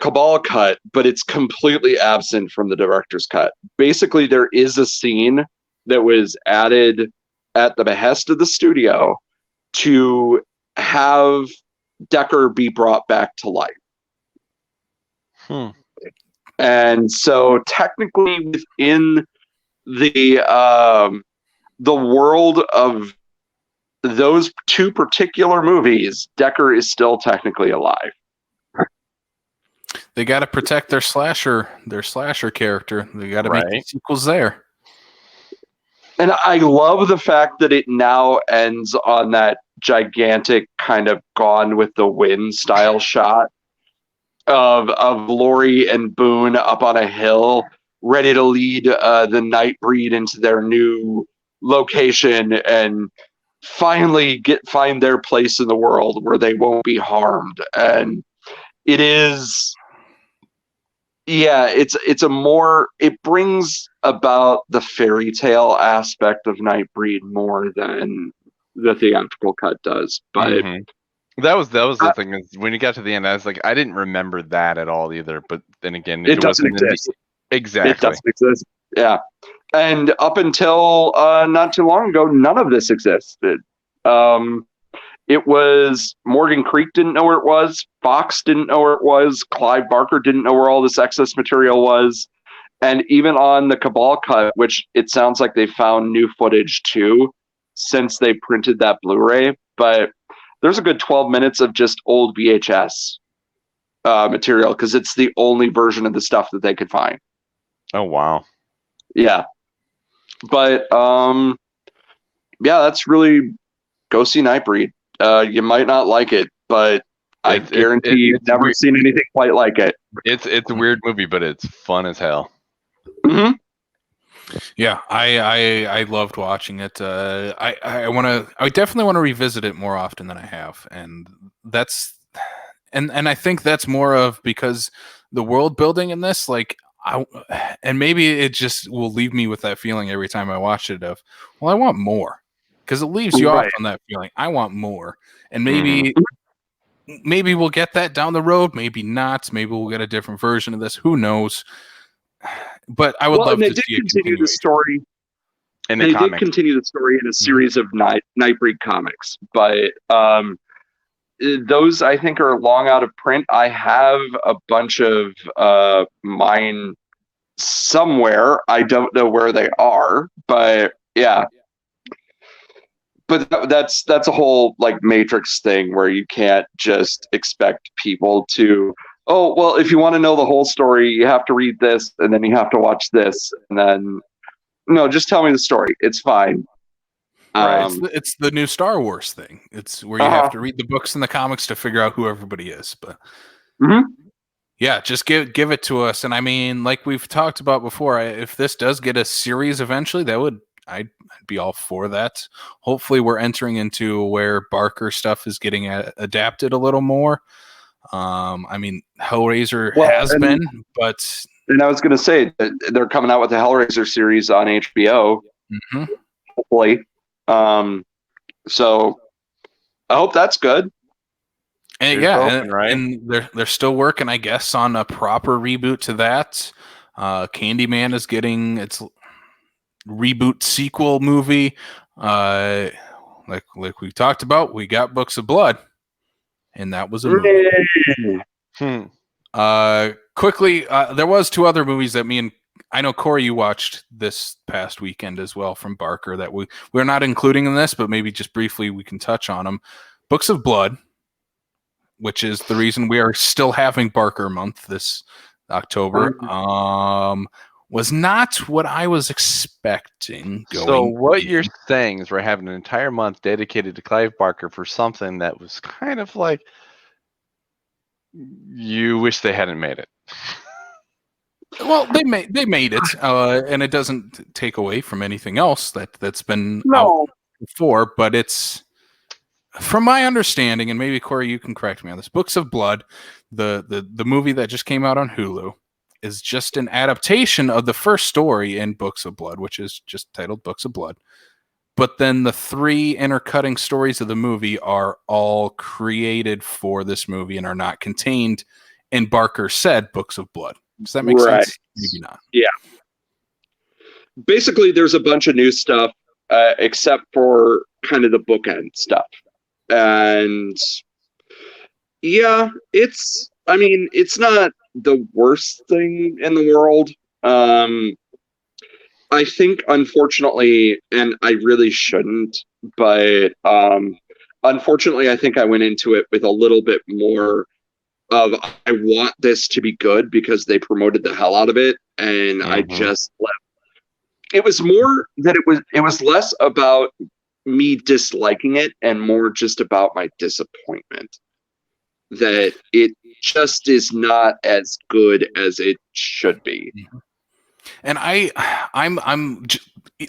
Cabal cut, but it's completely absent from the director's cut. Basically, there is a scene that was added at the behest of the studio to have Decker be brought back to life. And so technically within the world of those two particular movies, Decker is still technically alive. They got to protect their slasher character. They got to make the sequels there. And I love the fact that it now ends on that gigantic kind of Gone with the Wind style shot of Laurie and Boone up on a hill, ready to lead the Nightbreed into their new location and finally find their place in the world where they won't be harmed. And it is, yeah, it brings about the fairy tale aspect of Nightbreed more than the theatrical cut does. But that was the thing, is when you got to the end, I was like, I didn't remember that at all either. But then again, it doesn't exist. Exactly. It doesn't exist. Yeah. And up until not too long ago, none of this existed. It was Morgan Creek didn't know where it was. Fox didn't know where it was. Clive Barker didn't know where all this excess material was. And even on the Cabal cut, which it sounds like they found new footage too, since they printed that Blu-ray. But there's a good 12 minutes of just old VHS material, because it's the only version of the stuff that they could find. Oh wow. Yeah. But yeah, that's really, go see Nightbreed. You might not like it, but I guarantee you've never weird. seen anything quite like it. It's a weird movie, but it's fun as hell. Mm-hmm. Yeah, I loved watching it. I definitely want to revisit it more often than I have, and that's and I think that's more of because the world building in this, like and maybe it just will leave me with that feeling every time I watch it of, well, I want more, because it leaves you off Right. on that feeling. I want more, and Mhm. maybe we'll get that down the road, maybe not. Maybe we'll get a different version of this. Who knows? But I would Well, love and they to did see a continue the continuation. story. In the They did comics. continue the story in a series of Nightbreed comics, but those I think are long out of print. I have a bunch of mine somewhere. I don't know where they are, but yeah. But that's a whole like Matrix thing where you can't just expect people to, oh well, if you want to know the whole story, you have to read this and then you have to watch this and then no, just tell me the story. It's fine. Right. It's the new Star Wars thing. It's where you have to read the books and the comics to figure out who everybody is. But yeah, just give it to us. And I mean, like we've talked about before, if this does get a series eventually, I'd be all for that. Hopefully, we're entering into where Barker stuff is getting adapted a little more. I mean, Hellraiser has been, but and I was going to say that they're coming out with the Hellraiser series on HBO. Hopefully, so I hope that's good. And and they're still working, I guess, on a proper reboot to that. Candyman is getting its reboot sequel movie. Like we talked about, we got Books of Blood, and that was a movie. Quickly, there was 2 other movies that I know Cory, you watched this past weekend as well from Barker that we're not including in this, but maybe just briefly we can touch on them. Books of Blood, which is the reason we are still having Barker month this October, was not what I was expecting. So what you're saying is we're having an entire month dedicated to Clive Barker for something that was kind of like you wish they hadn't made it. Well, they made it, and it doesn't take away from anything else that's been out before. But it's, from my understanding, and maybe Cory, you can correct me on this. Books of Blood, the movie that just came out on Hulu, is just an adaptation of the first story in Books of Blood, which is just titled Books of Blood. But then the 3 intercutting stories of the movie are all created for this movie and are not contained in Barker said Books of Blood. Does that make sense? Maybe not. Yeah. Basically, there's a bunch of new stuff, except for kind of the bookend stuff. And yeah, it's not the worst thing in the world. I think, unfortunately, and I really shouldn't, but unfortunately, I think I went into it with a little bit more of, I want this to be good because they promoted the hell out of it, and I just left. It was more that it was less about me disliking it and more just about my disappointment that it just is not as good as it should be. And I'm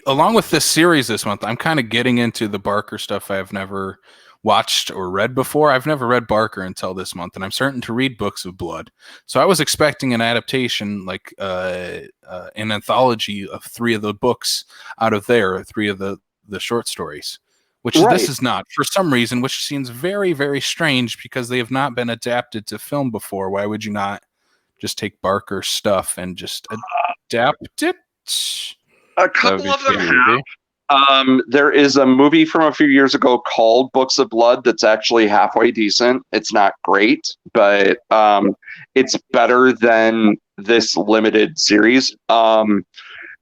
along with this series this month, I'm kind of getting into the Barker stuff I've never watched or read before. I've never read Barker until this month, and I'm starting to read Books of Blood. So I was expecting an adaptation, like an anthology of 3 of the books out of there, 3 of the short stories, which this is not, for some reason, which seems very, very strange because they have not been adapted to film before. Why would you not just take Barker stuff and just adapt it? A couple of them have. There is a movie from a few years ago called Books of Blood that's actually halfway decent. It's not great, but it's better than this limited series. And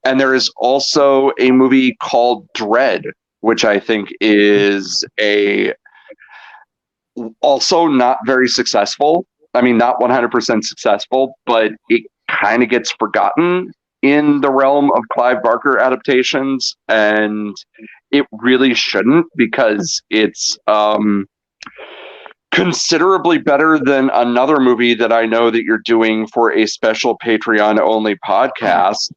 there is also a movie called Dread, which I think is also not very successful. I mean, not 100% successful, but it kind of gets forgotten. in the realm of Clive Barker adaptations, and it really shouldn't, because it's considerably better than another movie that I know that you're doing for a special Patreon only podcast,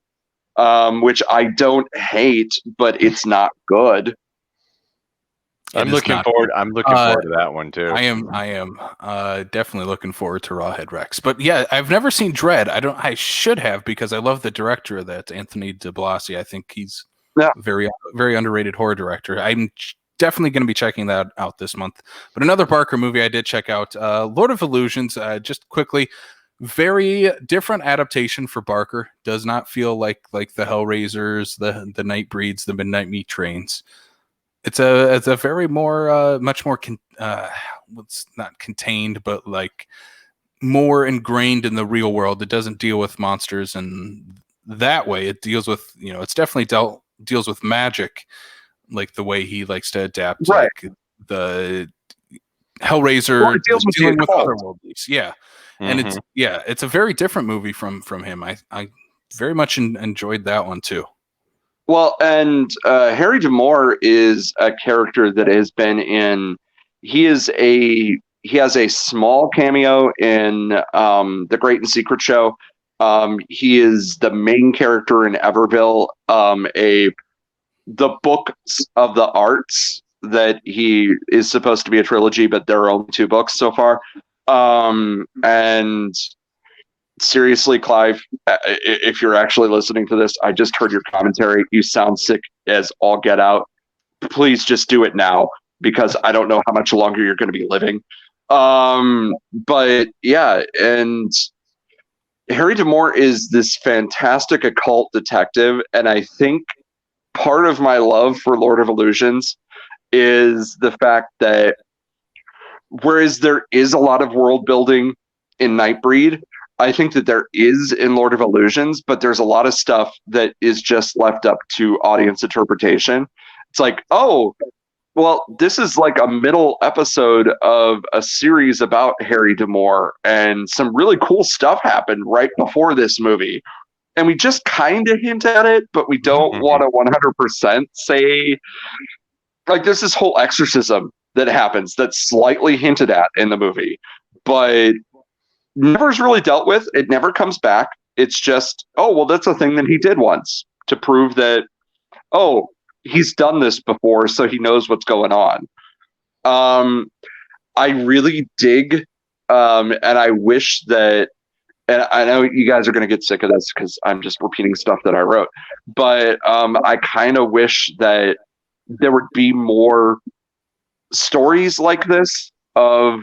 which I don't hate, but it's not good. I'm looking forward to that one too. I am definitely looking forward to Rawhead Rex. But yeah, I've never seen Dread. I should have, because I love the director of that, Anthony DiBlasi. I think he's very, very underrated horror director. I'm definitely going to be checking that out this month. But another Barker movie I did check out, Lord of Illusions, just quickly. Very different adaptation for Barker. Does not feel like the Hellraisers, the Nightbreeds, the Midnight Meat Trains. It's a very more much more it's not contained, but like more ingrained in the real world. It doesn't deal with monsters and that way. It deals with, it's definitely deals with magic, like the way he likes to adapt, right. like the Hellraiser, well, it deals with dealing with otherworldlies. Yeah. And Mm-hmm. it's a very different movie from him. I very much enjoyed that one too. Well, and Harry D'Amour is a character that has been in. He has a small cameo in The Great and Secret Show. He is the main character in Everville, the books of the arts that he is supposed to be a trilogy, but there are only 2 books so far. And seriously, Clive, if you're actually listening to this, I just heard your commentary. You sound sick as all get out. Please just do it now, because I don't know how much longer you're going to be living. But yeah, and Harry D'Amour is this fantastic occult detective, and I think part of my love for Lord of Illusions is the fact that whereas there is a lot of world building in Nightbreed, I think that there is in Lord of Illusions, but there's a lot of stuff that is just left up to audience interpretation. It's like, oh, well, this is like a middle episode of a series about Harry D'Amour, and some really cool stuff happened right before this movie. And we just kind of hint at it, but we don't want to 100% say, like, there's this whole exorcism that happens that's slightly hinted at in the movie, but never is really dealt with. It never comes back. It's just, oh, well, that's a thing that he did once to prove that, oh, he's done this before, so he knows what's going on. I really dig, and I wish that, and I know you guys are going to get sick of this because I'm just repeating stuff that I wrote, but I kind of wish that there would be more stories like this of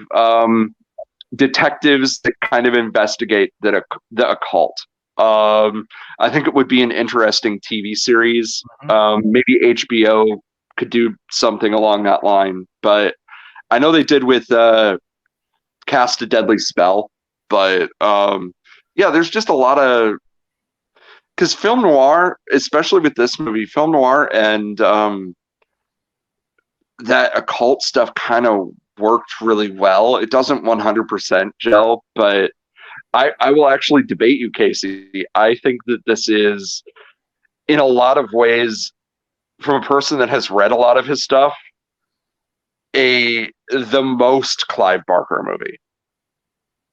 detectives that kind of investigate the occult. I think it would be an interesting TV series. Maybe HBO could do something along that line, but I know they did with Cast a Deadly Spell. But yeah, there's just a lot of, because film noir, especially with this movie, film noir and that occult stuff kind of worked really well. It doesn't 100% gel, but I will actually debate you, Casey. I think that this is, in a lot of ways, from a person that has read a lot of his stuff, the most Clive Barker movie.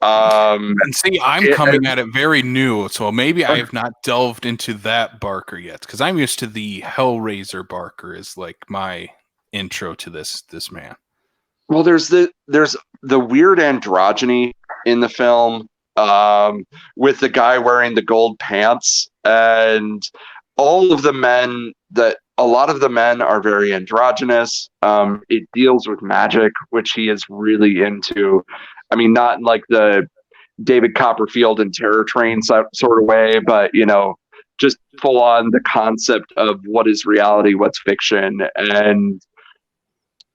And see, I'm coming at it very new, so maybe I have not delved into that Barker yet, because I'm used to the Hellraiser Barker is like my intro to this man. Well, there's the weird androgyny in the film, with the guy wearing the gold pants, and all of the men a lot of the men are very androgynous. It deals with magic, which he is really into. I mean, not in like the David Copperfield and Terror Train sort of way, but just full on the concept of what is reality, what's fiction, and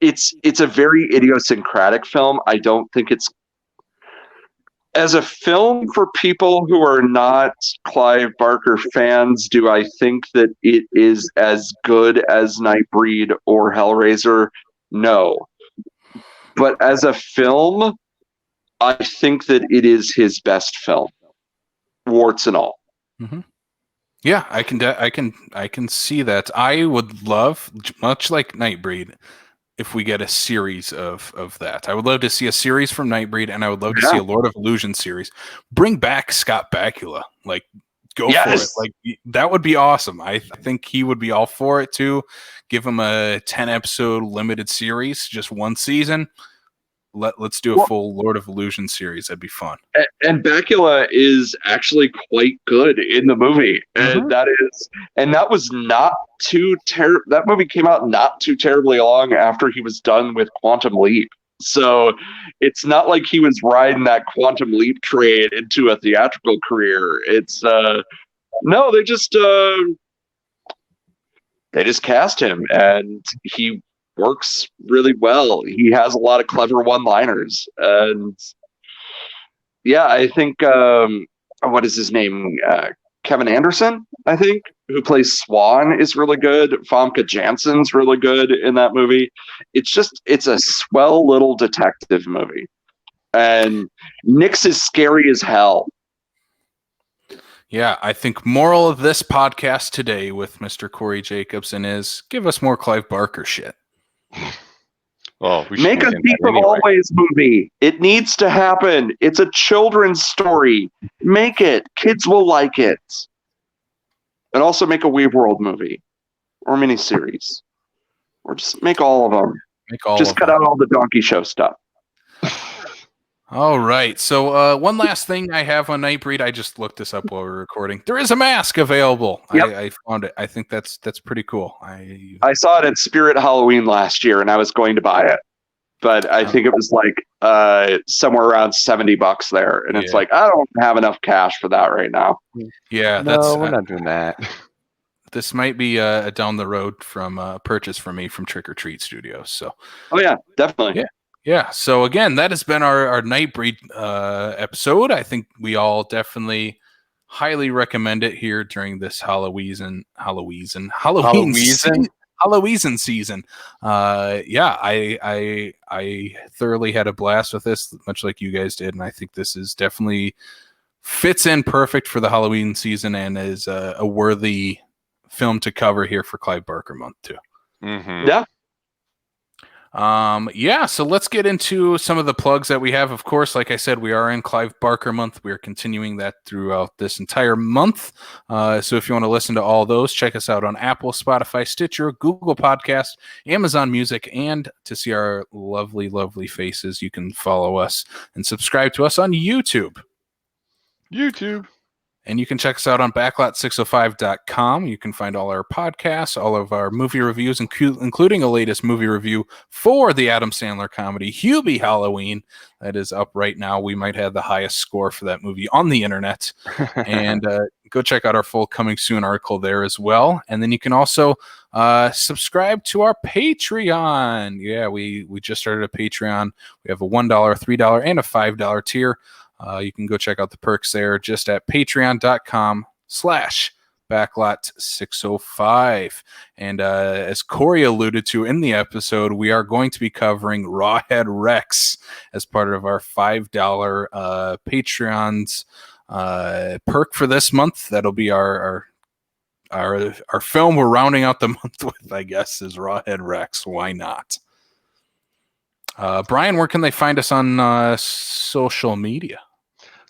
it's a very idiosyncratic film. I don't think it's, as a film for people who are not Clive Barker fans, do I think that it is as good as Nightbreed or Hellraiser? No. But as a film, I think that it is his best film, warts and all. Mm-hmm. Yeah, I can see that. I would love, much like Nightbreed, if we get a series of that. I would love to see a series from Nightbreed, and I would love to see a Lord of Illusion series. Bring back Scott Bakula. Like, go for it. Like, that would be awesome. I think he would be all for it too. Give him a 10-episode limited series, just one season. Let's do a full Lord of Illusion series. That'd be fun. And Bakula is actually quite good in the movie, and that was not too terrible. That movie came out not too terribly long after he was done with Quantum Leap. So it's not like he was riding that Quantum Leap train into a theatrical career. It's no, they just cast him, and he works really well. He has a lot of clever one-liners, and yeah, I think what is his name? Kevin Anderson, I think, who plays Swan, is really good. Famke Janssen's really good in that movie. It's a swell little detective movie, and Nix is scary as hell. Yeah, I think moral of this podcast today with Mr. Cory Jacobsen is give us more Clive Barker shit. Well, we make a Thief of Always movie. It needs to happen. It's a children's story. Make it. Kids will like it. And also make a Weave World movie or miniseries, or just make all of them. Just cut out all the Donkey Show stuff. All right. So one last thing I have on Nightbreed. I just looked this up while we were recording. There is a mask available. Yep. I found it. I think that's pretty cool. I saw it at Spirit Halloween last year, and I was going to buy it, but I think it was like somewhere around $70 there, and it's like I don't have enough cash for that right now. Yeah, we're not doing that. This might be a down the road from purchase for me from Trick or Treat Studios. So. Oh yeah, definitely. Yeah. Yeah, so again, that has been our Nightbreed episode. I think we all definitely highly recommend it here during this Halloween season. Yeah, I thoroughly had a blast with this, much like you guys did, and I think this is definitely fits in perfect for the Halloween season and is a worthy film to cover here for Clive Barker month too. Mm-hmm. Yeah. So let's get into some of the plugs that we have. Of course, like I said, we are in Clive Barker month. We are continuing that throughout this entire month. So if you want to listen to all those, check us out on Apple, Spotify, Stitcher, Google Podcast, Amazon Music, and to see our lovely, lovely faces, you can follow us and subscribe to us on YouTube. And you can check us out on backlot605.com. You can find all our podcasts, all of our movie reviews, including a latest movie review for the Adam Sandler comedy Hubie Halloween. That is up right now. We might have the highest score for that movie on the internet. And go check out our full Coming Soon article there as well. And then you can also subscribe to our Patreon. Yeah, we just started a Patreon. We have a $1, $3, and a $5 tier. You can go check out the perks there just at patreon.com/backlot605. And as Cory alluded to in the episode, we are going to be covering Rawhead Rex as part of our $5 Patreon's perk for this month. That'll be our film we're rounding out the month with, I guess, is Rawhead Rex. Why not? Brian, where can they find us on social media?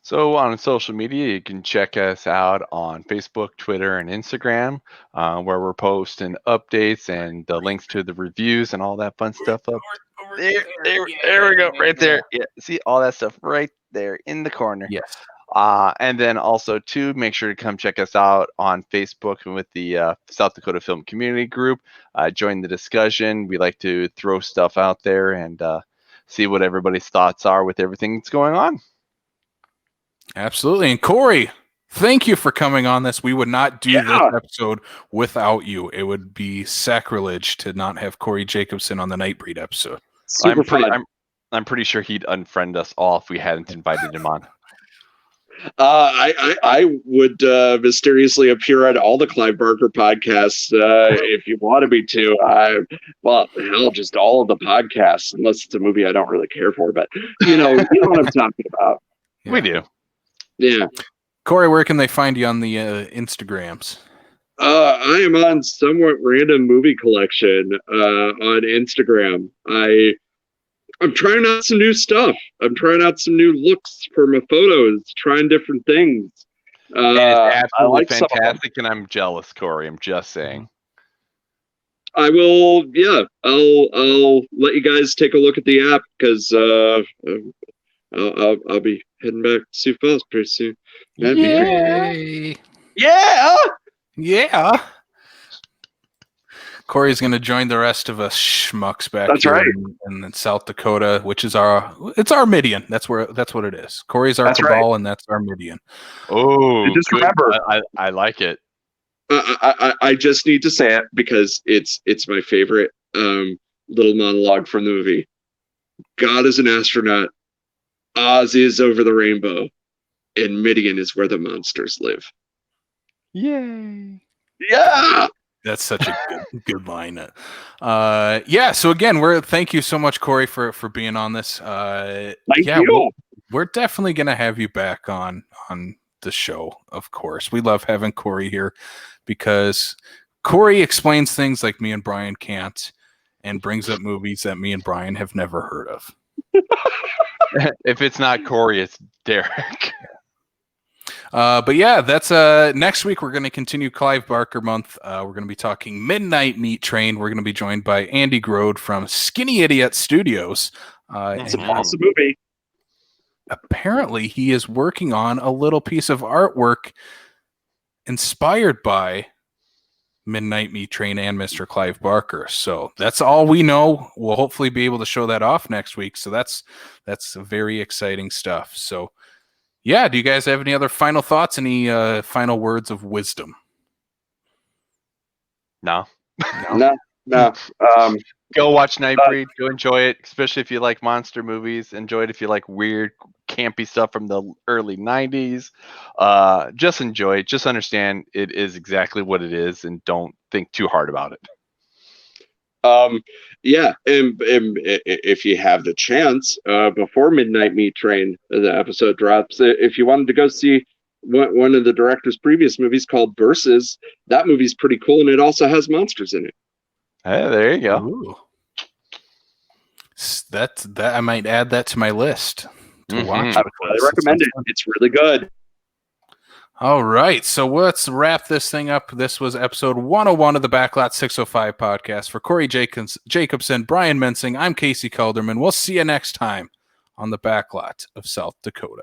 So on social media, you can check us out on Facebook, Twitter, and Instagram, where we're posting updates and the links to the reviews and all that fun stuff up. There we go, right there. Yeah, see all that stuff right there in the corner. Yes. And then also, too, make sure to come check us out on Facebook with the South Dakota Film Community Group. Join the discussion. We like to throw stuff out there and see what everybody's thoughts are with everything that's going on. Absolutely. And Cory, thank you for coming on this. We would not do this episode without you. It would be sacrilege to not have Cory Jacobsen on the Nightbreed episode. I'm pretty sure he'd unfriend us all if we hadn't invited him on. I would mysteriously appear on all the Clive Barker podcasts if you wanted me to. Just all of the podcasts, unless it's a movie I don't really care for. But you know what I'm talking about. Yeah. We do. Yeah. Cory, where can they find you on the Instagrams? I am on somewhat random movie collection on Instagram. I'm trying out some new stuff. I'm trying out some new looks for my photos, trying different things. And it's absolutely like some of them. fantastic, and I'm jealous, Cory. I'm just saying. I will, yeah. I'll let you guys take a look at the app because I'll be heading back to Sioux Falls pretty soon. That'd be great. Yay! Yeah. Yeah. Cory's going to join the rest of us schmucks back That's here right. in South Dakota, which is our Midian. That's what it is. Cory's our That's cabal, and that's our Midian. Oh, And just good. remember- I like it. I just need to say it because it's my favorite little monologue from the movie. God is an astronaut. Oz is over the rainbow, and Midian is where the monsters live. Yay! Yeah. That's such a good line. Yeah. So again, thank you so much, Cory, for being on this. Thank yeah, you. we're definitely gonna have you back on the show. Of course, we love having Cory here because Cory explains things like me and Brian can't, and brings up movies that me and Brian have never heard of. If it's not Cory, it's Derek. But yeah, that's next week we're going to continue Clive Barker month. We're going to be talking Midnight Meat Train. We're going to be joined by Andy Grode from Skinny Idiot Studios. It's an awesome movie. Apparently he is working on a little piece of artwork inspired by Midnight Meat Train and Mr. Clive Barker. So that's all we know. We'll hopefully be able to show that off next week. So that's very exciting stuff. So yeah, do you guys have any other final thoughts? Any final words of wisdom? No. No. Go watch Nightbreed. Go enjoy it, especially if you like monster movies. Enjoy it if you like weird, campy stuff from the early 90s. Just enjoy it. Just understand it is exactly what it is, and don't think too hard about it. Yeah, and if you have the chance, before Midnight Meat Train, the episode drops, if you wanted to go see one of the director's previous movies called Versus, that movie's pretty cool, and it also has monsters in it. Hey, there you go. Ooh. That I might add that to my list to watch. I would highly recommend it. It's really good. All right, so let's wrap this thing up. This was episode 101 of the Backlot 605 podcast. For Cory Jacobsen, Brian Mensing, I'm Casey Calderman. We'll see you next time on the Backlot of South Dakota.